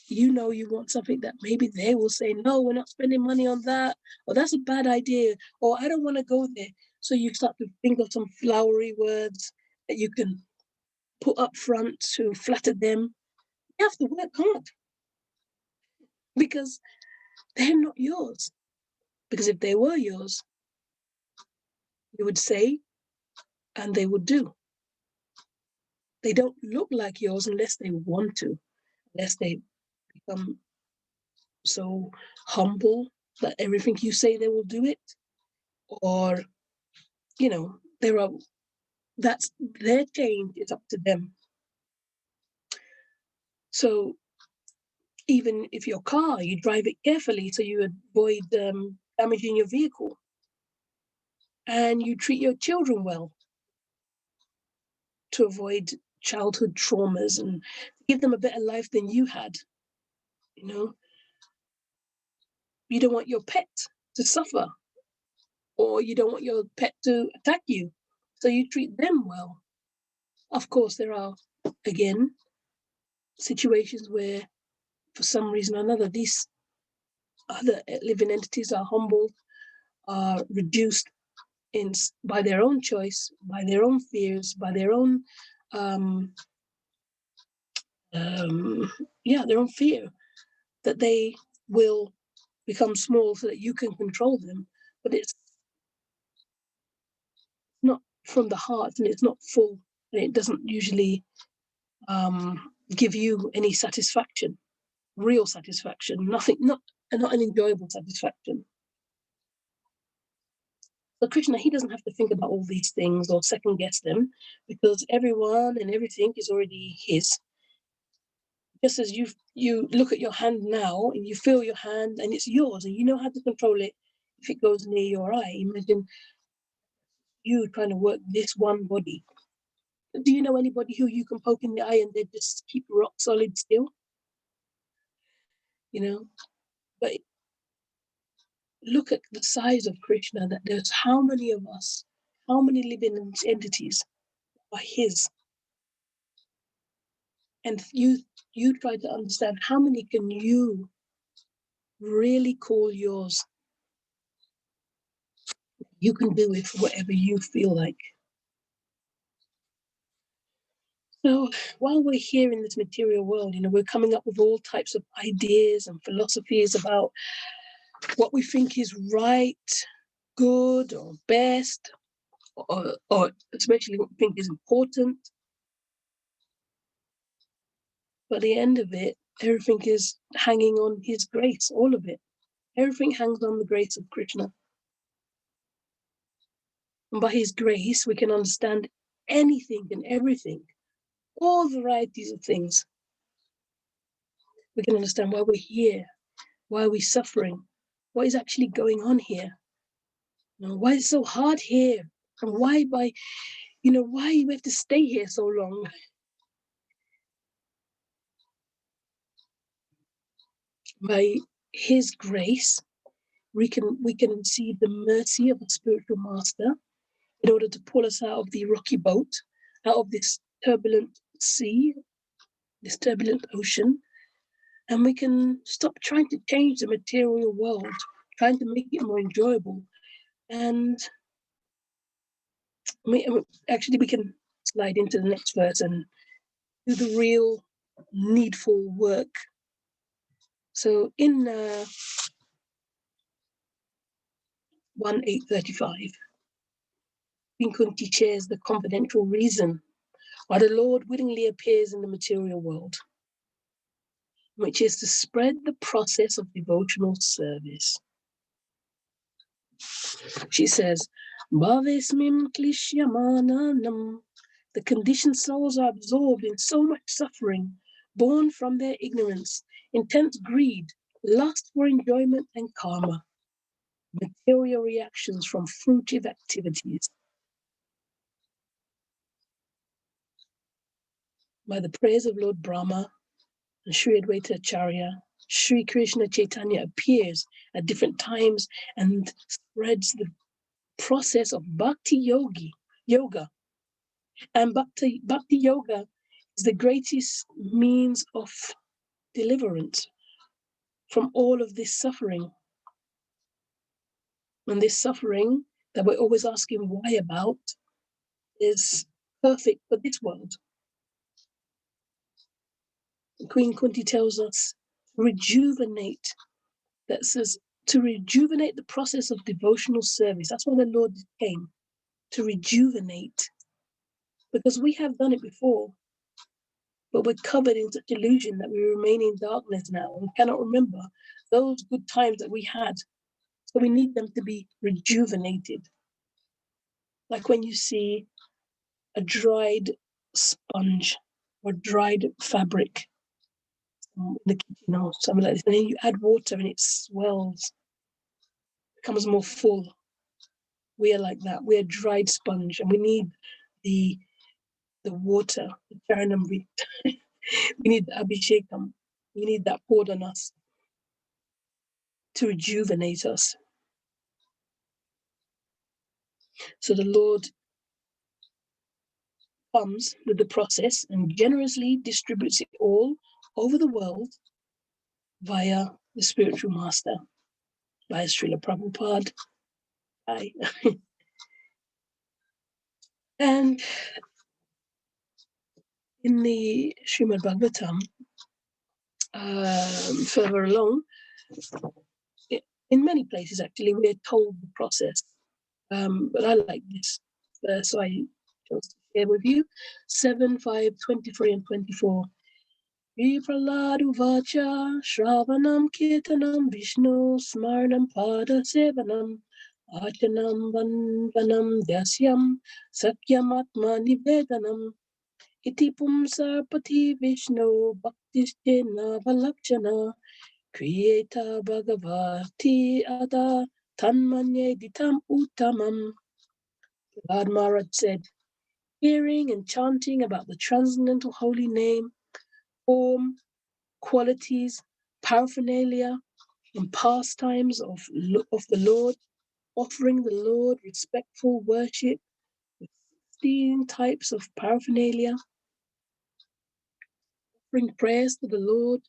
You know you want something that maybe they will say, no, we're not spending money on that, or that's a bad idea, or I don't want to go there. So you start to think of some flowery words that you can put up front to flatter them. You have to work hard because they're not yours. Because if they were yours, you would say and they would do. They don't look like yours unless they want to, unless they become so humble that everything you say they will do it, or there are that's their change is up to them. So even if your car, you drive it carefully so you avoid damaging your vehicle, and you treat your children well to avoid childhood traumas and give them a better life than you had. You don't want your pet to suffer, or you don't want your pet to attack you, so you treat them well. Of course, there are, again, situations where, for some reason or another, these other living entities are humbled, are reduced by their own choice, by their own fears, by their own, their own fear that they will become small so that you can control them. But it's not from the heart, and it's not full, and it doesn't usually give you any satisfaction, real satisfaction, nothing, not an enjoyable satisfaction. So Krishna, he doesn't have to think about all these things or second guess them, because everyone and everything is already his. Just as you look at your hand now and you feel your hand and it's yours and you know how to control it if it goes near your eye. Imagine you trying to work this one body. Do you know anybody who you can poke in the eye and they just keep rock solid still? But look at the size of Krishna, that there's how many of us, how many living entities are his. And you try to understand how many can you really call yours. You can do it for whatever you feel like. So while we're here in this material world, we're coming up with all types of ideas and philosophies about what we think is right, good, or best, or especially what we think is important. But at the end of it, everything is hanging on his grace, all of it. Everything hangs on the grace of Krishna. And by his grace, we can understand anything and everything, all varieties of things. we can understand why we're here, why are we suffering, what is actually going on here, why it's so hard here, and why why we have to stay here so long. By His grace, we can receive the mercy of a spiritual master in order to pull us out of the rocky boat, out of this turbulent sea, this turbulent ocean, and we can stop trying to change the material world, trying to make it more enjoyable. And we can slide into the next verse and do the real needful work. So in 1:8:35, Queen Kunti shares the confidential reason why the Lord willingly appears in the material world, which is to spread the process of devotional service. She says, Bhavismim klishyamananam. The conditioned souls are absorbed in so much suffering, born from their ignorance, intense greed, lust for enjoyment and karma, material reactions from fruitive activities. By the prayers of Lord Brahma and Sri Advaita Acharya, Sri Krishna Chaitanya appears at different times and spreads the process of bhakti yoga. And bhakti yoga is the greatest means of deliverance from all of this suffering. And this suffering that we're always asking why about is perfect for this world. Queen Kunti tells us, rejuvenate. That says to rejuvenate the process of devotional service. That's why the Lord came, to rejuvenate. Because we have done it before, but we're covered in such illusion that we remain in darkness now and cannot remember those good times that we had. So we need them to be rejuvenated. Like when you see a dried sponge or dried fabric in the kitchen or something like this, and then you add water and it swells, becomes more full. We are like that. We're a dried sponge, and we need the water, the charanamrit. We need the abhishekam. We need that poured on us to rejuvenate us. So the Lord comes with the process and generously distributes it all over the world via the spiritual master, by Srila Prabhupada. And in the Srimad Bhagavatam, further along, in many places actually, we're told the process. But I like this verse, so I chose to share with you. 7, 5, 23 and 24. Vipraladu vacha shravanam kirtanam Vishnu smarnam pada sevanam achanam vandanam dasyam sakyam atma nivedanam iti pumsarpati Vishnu bhaktishena valakshana kriyeta bhagavati ada tanmanye ditam uttamam. Lord Maharaj said, hearing and chanting about the transcendental holy name, form, qualities, paraphernalia, and pastimes of the Lord, offering the Lord respectful worship with 16 types of paraphernalia, offering prayers to the Lord,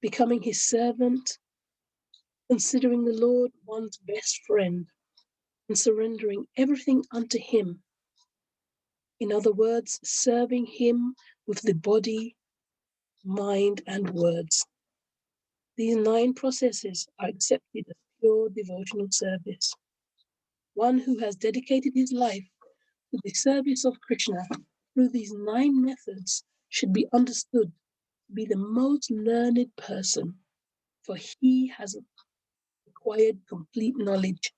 becoming his servant, considering the Lord one's best friend, and surrendering everything unto him. In other words, serving him with the body, mind, and words. These 9 processes are accepted as pure devotional service. One who has dedicated his life to the service of Krishna through these 9 methods should be understood to be the most learned person, for he has acquired complete knowledge.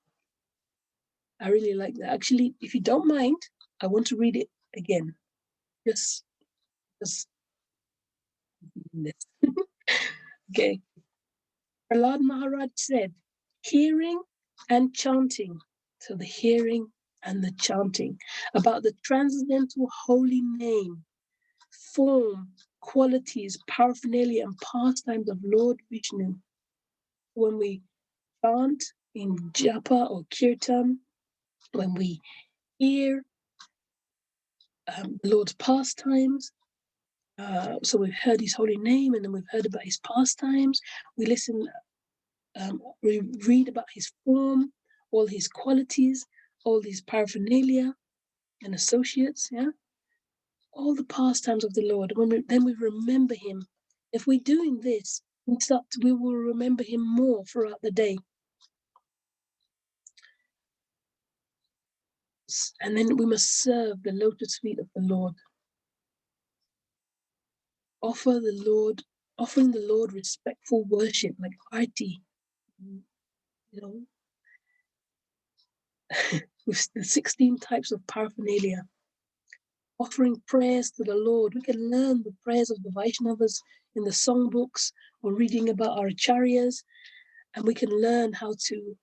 I really like that. Actually, if you don't mind, I want to read it again. Just this. Okay. Prahlad Maharaj said, hearing and chanting. So the hearing and the chanting about the transcendental holy name, form, qualities, paraphernalia, and pastimes of Lord Vishnu. When we chant in japa or kirtan, when we hear the Lord's pastimes, so we've heard his holy name, and then we've heard about his pastimes. We listen, we read about his form, all his qualities, all his paraphernalia and associates, yeah, all the pastimes of the Lord. Then we remember him. If we're doing this, we will remember him more throughout the day. And then we must serve the lotus feet of the Lord. Offering the Lord respectful worship, like arti, with the 16 types of paraphernalia. Offering prayers to the Lord. We can learn the prayers of the Vaishnavas in the songbooks, or reading about our acharyas, and we can learn how to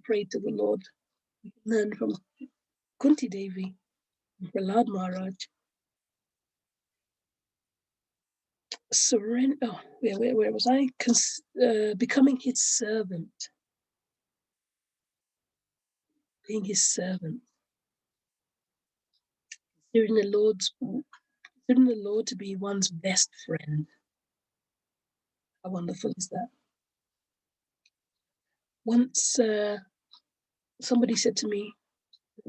pray to the Lord. We can learn from Kunti Devi and Prahlad Maharaj. Surrender. Where was I? Becoming his servant. Being his servant. Considering the Lord to be one's best friend. How wonderful is that? Once somebody said to me,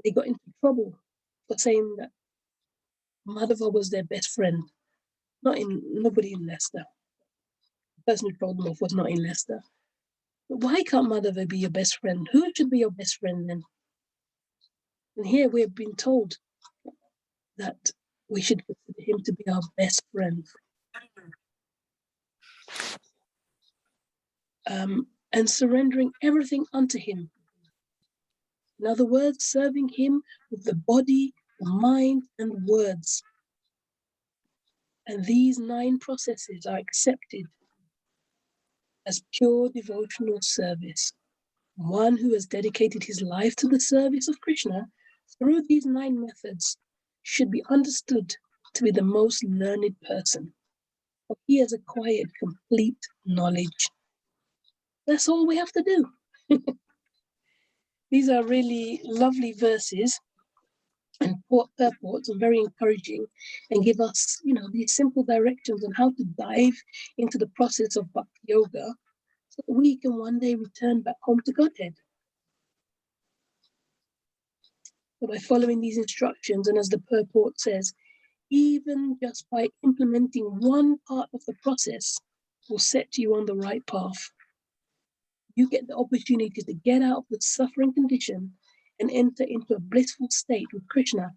they got into trouble for saying that Madhava was their best friend. Nobody in Leicester. The person who told them off was not in Leicester. But why can't Madhava be your best friend? Who should be your best friend then? And here we've been told that we should consider him to be our best friend. And surrendering everything unto him. In other words, serving him with the body, the mind, and words. And these 9 processes are accepted as pure devotional service. One who has dedicated his life to the service of Krishna through these 9 methods should be understood to be the most learned person, for he has acquired complete knowledge. That's all we have to do. These are really lovely verses and purports, and very encouraging, and give us, these simple directions on how to dive into the process of Bhakti Yoga, so that we can one day return back home to Godhead. So by following these instructions, and as the purport says, even just by implementing one part of the process will set you on the right path. You get the opportunity to get out of the suffering condition and enter into a blissful state with Krishna,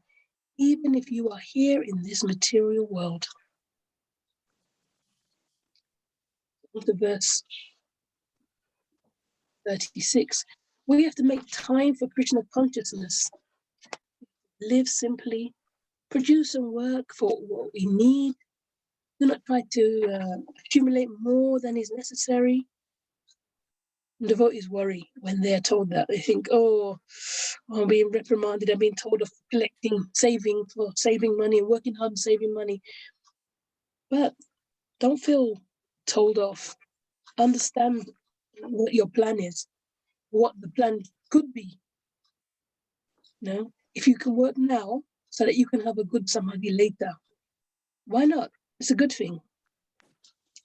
even if you are here in this material world. To verse 36, we have to make time for Krishna consciousness, live simply, produce and work for what we need. Do not try to accumulate more than is necessary. Devotees worry when they're told that. They think, I'm being reprimanded, I'm being told of saving money, and working hard and saving money. But don't feel told off. Understand what your plan is, what the plan could be. If you can work now so that you can have a good samadhi later, why not? It's a good thing.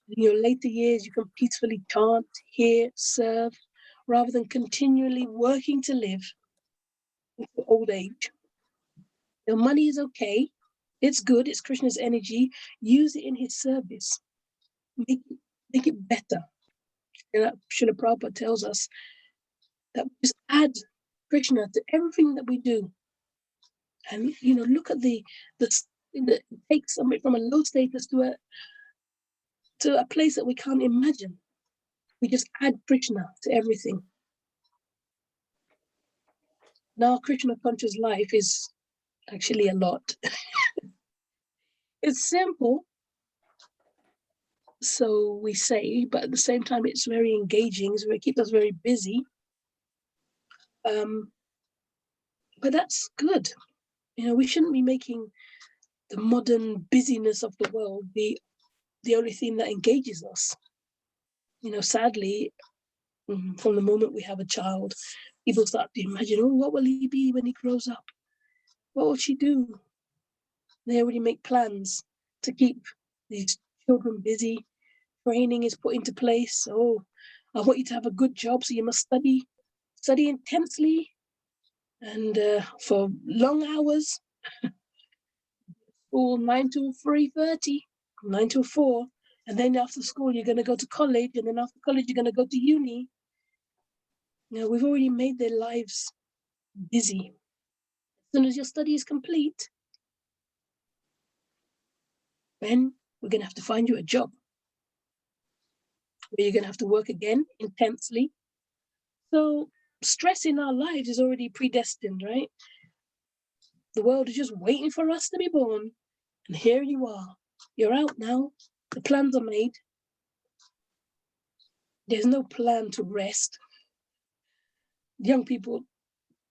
In your later years, you can peacefully chant, hear, serve, rather than continually working to live into old age. Your money is okay. It's good. It's Krishna's energy. Use it in his service. Make it better. Srila Prabhupada tells us that we just add Krishna to everything that we do. And, look at it takes somebody from a low status to a place that we can't imagine. We just add Krishna to everything. Now, Krishna conscious life is actually a lot. It's simple, so we say, but at the same time, it's very engaging, so it keeps us very busy. But that's good. We shouldn't be making the modern busyness of the world be the only thing that engages us. Sadly, from the moment we have a child, people start to imagine, oh, what will he be when he grows up? What will she do? They already make plans to keep these children busy. Training is put into place. Oh, I want you to have a good job, so you must study intensely and for long hours. School 9 to 3:30, 9 to 4, and then after school you're going to go to college, and then after college you're going to go to uni. We've already made their lives busy. As soon as your study is complete, then we're going to have to find you a job where you're going to have to work again intensely. So stress in our lives is already predestined, right? The world is just waiting for us to be born. And here you are. You're out now. The plans are made. There's no plan to rest. Young people,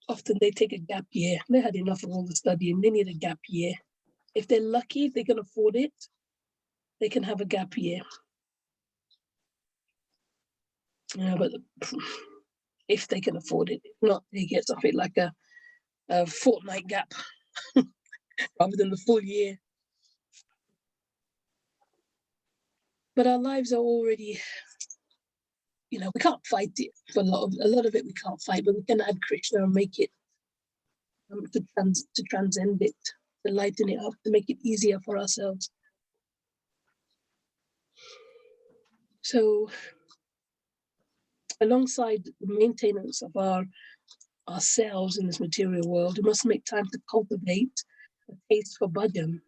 often they take a gap year. They had enough of all the studying. They need a gap year. If they're lucky, if they can afford it, they can have a gap year. But if they can afford it, if not, they get something like a fortnight gap rather than the full year. But our lives are already, we can't fight it. For a lot of it we can't fight, but we can add Krishna and make it to transcend it, to lighten it up, to make it easier for ourselves. So alongside the maintenance of ourselves in this material world, we must make time to cultivate a taste for bhajan.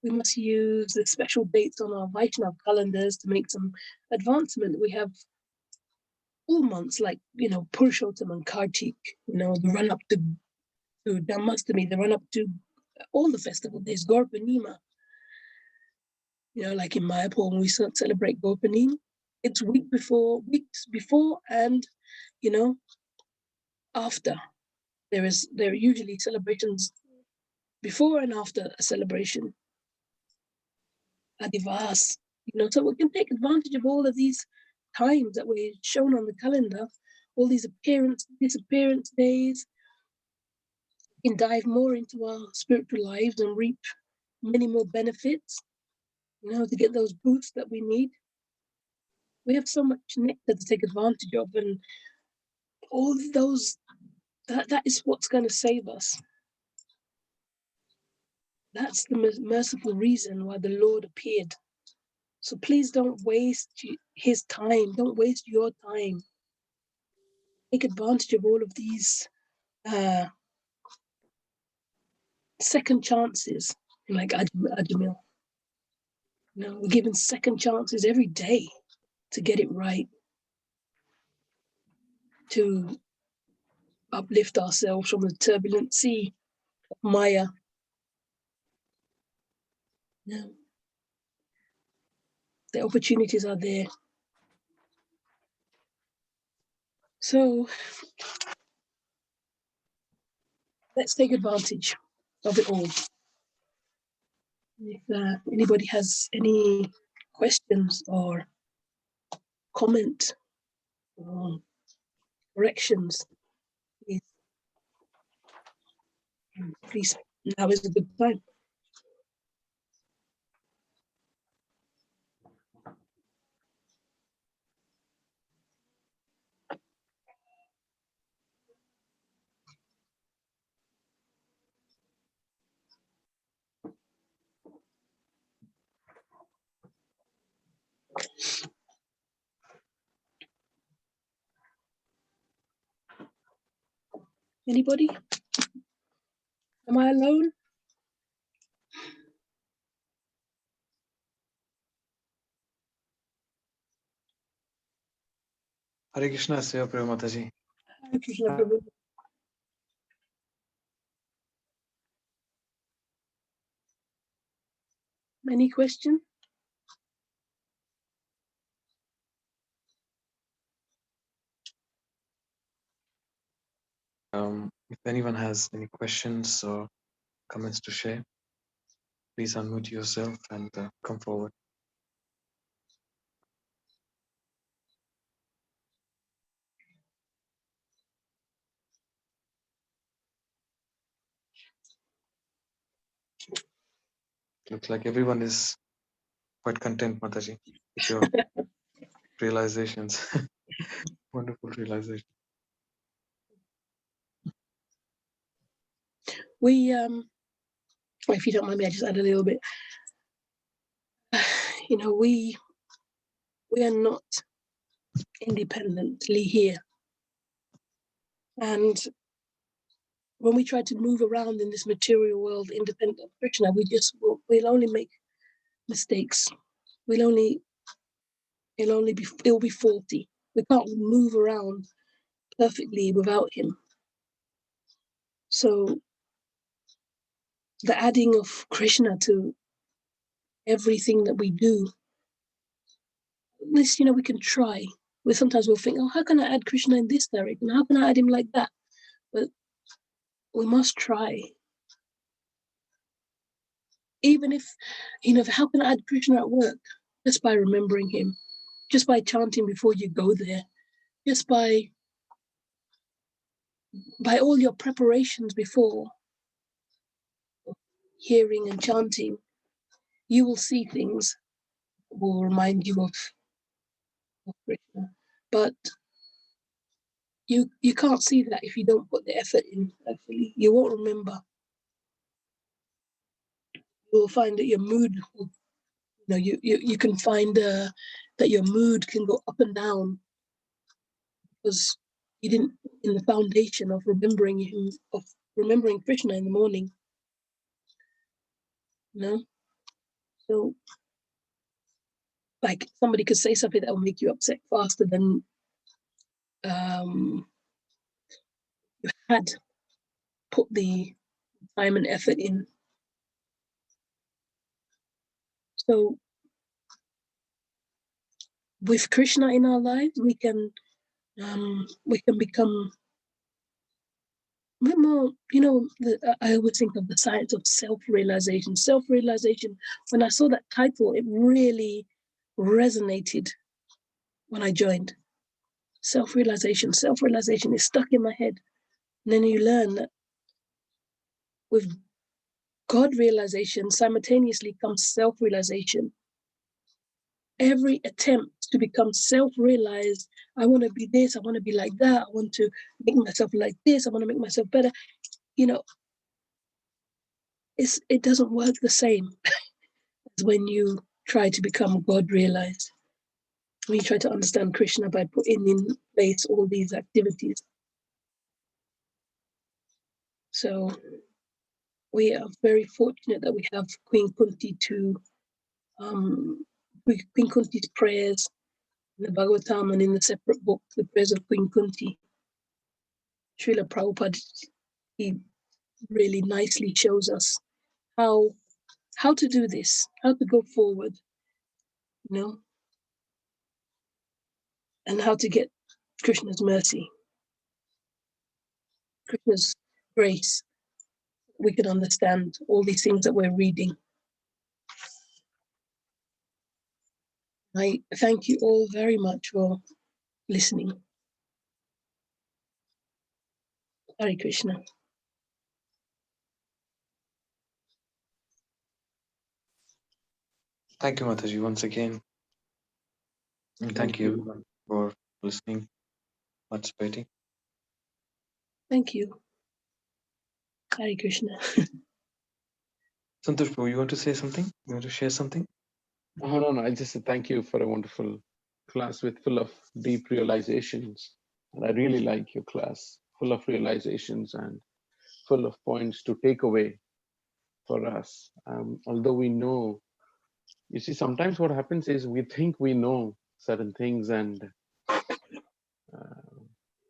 We must use the special dates on our Vaishnav calendars to make some advancement. We have all months like, Purushottam and Kartik, the run up to Dhamastami, the run up to all the festival days, Gorpanima. Like in Mayapur, when we celebrate Gorpanim, it's weeks before and, after. There are usually celebrations before and after a celebration. Adivas, so we can take advantage of all of these times that we're shown on the calendar, all these disappearance days. We can dive more into our spiritual lives and reap many more benefits, to get those boosts that we need. We have so much nectar to take advantage of, and all of those, that is what's going to save us. That's the merciful reason why the Lord appeared. So please don't waste his time. Don't waste your time. Take advantage of all of these second chances, like Ajamil. We're given second chances every day to get it right, to uplift ourselves from the turbulent sea of Maya. The opportunities are there. So let's take advantage of it all. If anybody has any questions or comment or corrections, please, now is a good time. Anybody? Am I alone? Hare Krishna, Seva, Priya, Mataji. Hare Krishna, Prabhu. Any question? If anyone has any questions or comments to share, please unmute yourself and come forward. Looks like everyone is quite content, Mataji, with your realizations. Wonderful realization. We, if you don't mind me, I just add a little bit. You know, we are not independently here. And when we try to move around in this material world independent of Krishna, we'll only make mistakes. It'll be faulty. We can't move around perfectly without him. So the adding of Krishna to everything that we do, at least, you know, we can try. Sometimes we'll think, oh, how can I add Krishna in this direction? How can I add him like that? But we must try. Even if, you know, how can I add Krishna at work? Just by remembering him, just by chanting before you go there, just by all your preparations before hearing and chanting, you will see things that will remind you of Krishna. But you can't see that if you don't put the effort in, actually. You won't remember. You will find that your mood, you know, you can find that your mood can go up and down because you didn't in the foundation of remembering him, of remembering Krishna in the morning. You know? So like somebody could say something that will make you upset faster than you had put the time and effort in. So with Krishna in our lives, we can become a bit more, you know, I always think of the science of self-realization. Self-realization, when I saw that title, it really resonated when I joined. Self-realization is stuck in my head. And then you learn that with God realization simultaneously comes self-realization. Every attempt to become self-realized, I want to be this, I want to be like that, I want to make myself like this, I want to make myself better, you know, it doesn't work the same as when you try to become God realized. When you try to understand Krishna by putting in place all these activities. So we are very fortunate that we have Queen Kunti to Queen Kunti's prayers in the Bhagavatam and in the separate book, the prayers of Queen Kunti. Srila Prabhupada, he really nicely shows us how to do this, how to go forward, you know, and how to get Krishna's mercy, Krishna's grace. We can understand all these things that we're reading. I thank you all very much for listening. Hare Krishna. Thank you, Mataji, once again. And thank you everyone for listening, participating. Thank you. Hare Krishna. Santosh, you want to say something? You want to share something? Oh, no, I just thank you for a wonderful class with full of deep realizations. And I really like your class, full of realizations and full of points to take away for us. Although we know, you see, sometimes what happens is we think we know certain things and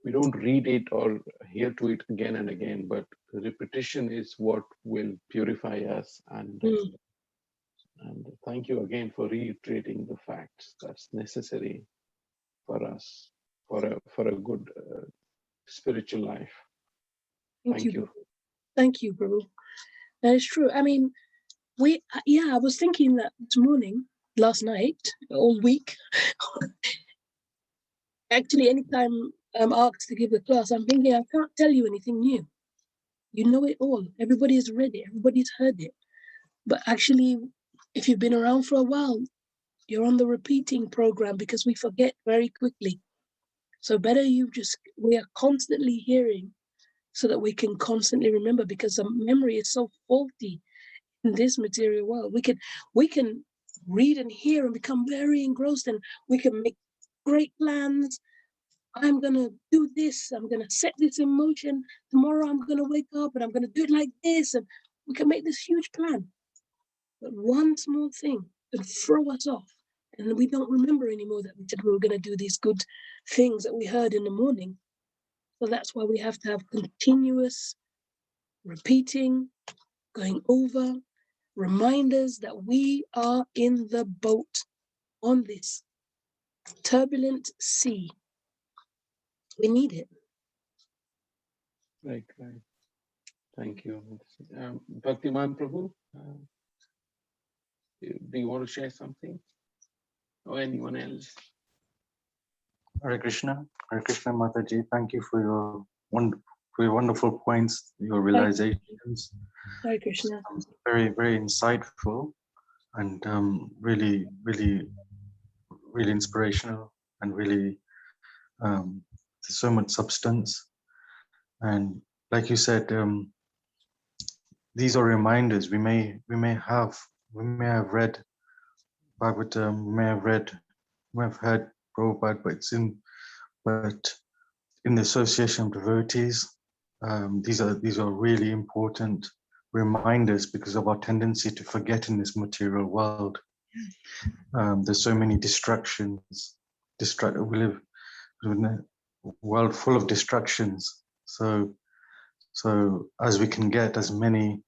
we don't read it or hear to it again and again, but repetition is what will purify us. And thank you again for reiterating the facts that's necessary for us for a good spiritual life. Thank you, Prabhu. Thank you, Prabhu. That is true. I mean, I was thinking that this morning, last night, all week. Actually, anytime I'm asked to give the class, I'm thinking I can't tell you anything new. You know it all. Everybody has read it. Everybody's heard it. But actually, if you've been around for a while, you're on the repeating program because we forget very quickly. So better we are constantly hearing so that we can constantly remember, because the memory is so faulty in this material world. We can read and hear and become very engrossed, and we can make great plans. I'm going to do this. I'm going to set this in motion. Tomorrow I'm going to wake up and I'm going to do it like this. And we can make this huge plan. But one small thing can throw us off. And we don't remember anymore that we said we were going to do these good things that we heard in the morning. So that's why we have to have continuous repeating, going over, reminders that we are in the boat on this turbulent sea. We need it. Right. Thank you. Bhaktiman Prabhu, do you want to share something? Or anyone else? Hare Krishna Mataji, thank you for your wonderful points, your realizations. Hare Krishna. Very, very insightful and really inspirational, and really there's so much substance. And like you said, these are reminders. We may have read Bhagavatam, we may have heard Prabhupada, but in the association of devotees, these are really important reminders because of our tendency to forget in this material world. There's so many distractions. We live in a world full of distractions. So as we can get as many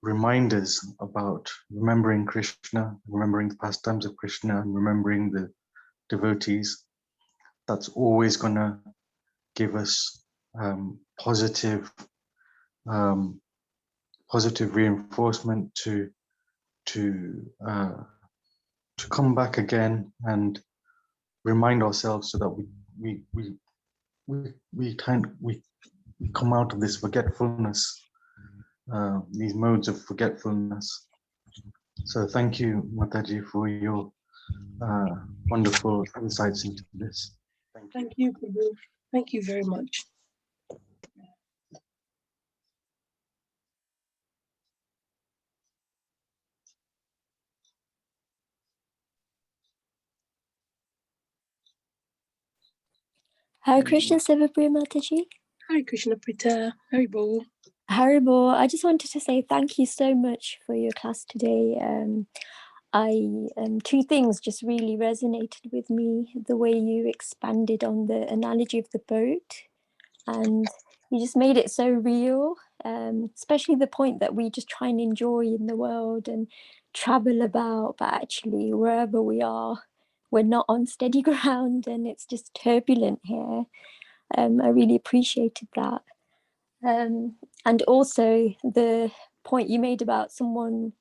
reminders about remembering Krishna, remembering the pastimes of Krishna, and remembering the devotees, that's always going to give us positive reinforcement to come back again and remind ourselves, so that we come out of this forgetfulness, these modes of forgetfulness. So thank you, Mataji, for your wonderful insights into this. Thank you, Prabhu. Thank you very much. Hare Krishna, Seva, Priya, Mataji. Hare Krishna, Prita. Hare Bol. Haribo, I just wanted to say thank you so much for your class today. Two things just really resonated with me: the way you expanded on the analogy of the boat, and you just made it so real, especially the point that we just try and enjoy in the world and travel about, but actually wherever we are, we're not on steady ground and it's just turbulent here. I really appreciated that. And also the point you made about someone,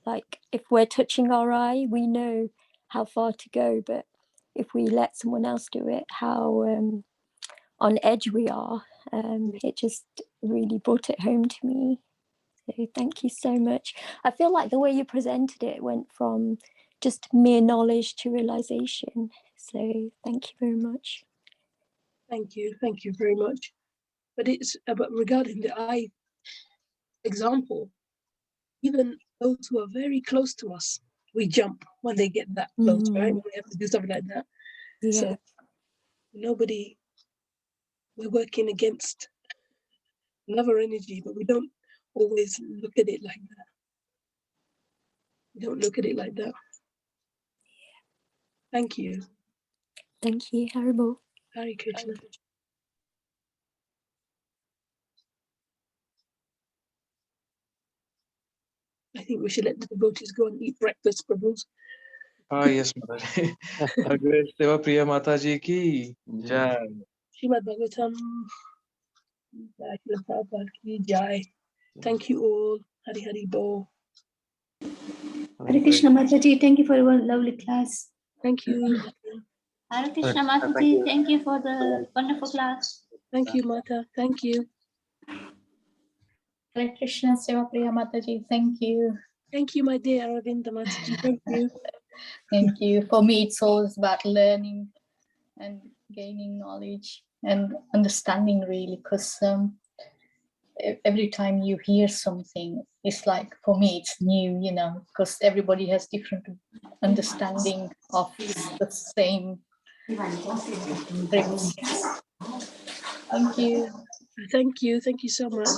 like if we're touching our eye, we know how far to go, but if we let someone else do it, how on edge we are. It just really brought it home to me. So thank you so much. I feel like the way you presented it went from just mere knowledge to realization. So thank you very much. Thank you very much. But it's about regarding the eye example, even those who are very close to us, we jump when they get that close, right? We have to do something like that. Yeah. So we're working against another energy, but we don't always look at it like that. We don't look at it like that. Thank you. Thank you, Haribo. Hare Krishna. I think we should let the devotees go and eat breakfast, Prabhu. Yes, Mataji. Seva Priya Mataji ki jai. Srimad Bhagavatam. Jai Srila Prabhupada ki Jai. Thank you all. Hari Hari Bo. Hare Krishna Mataji, thank you for your lovely class. Thank you. Hare Krishna Mataji, thank you for the wonderful class. Thank you, Mata. Thank you. Hare Krishna, Seva Priya Mataji, thank you. Thank you, my dear Aravinda Mataji. Thank you. Thank you. For me, it's always about learning and gaining knowledge and understanding, really, because every time you hear something, it's like, for me, it's new, you know, because everybody has different understanding of the same things. Thank you. Thank you. Thank you so much.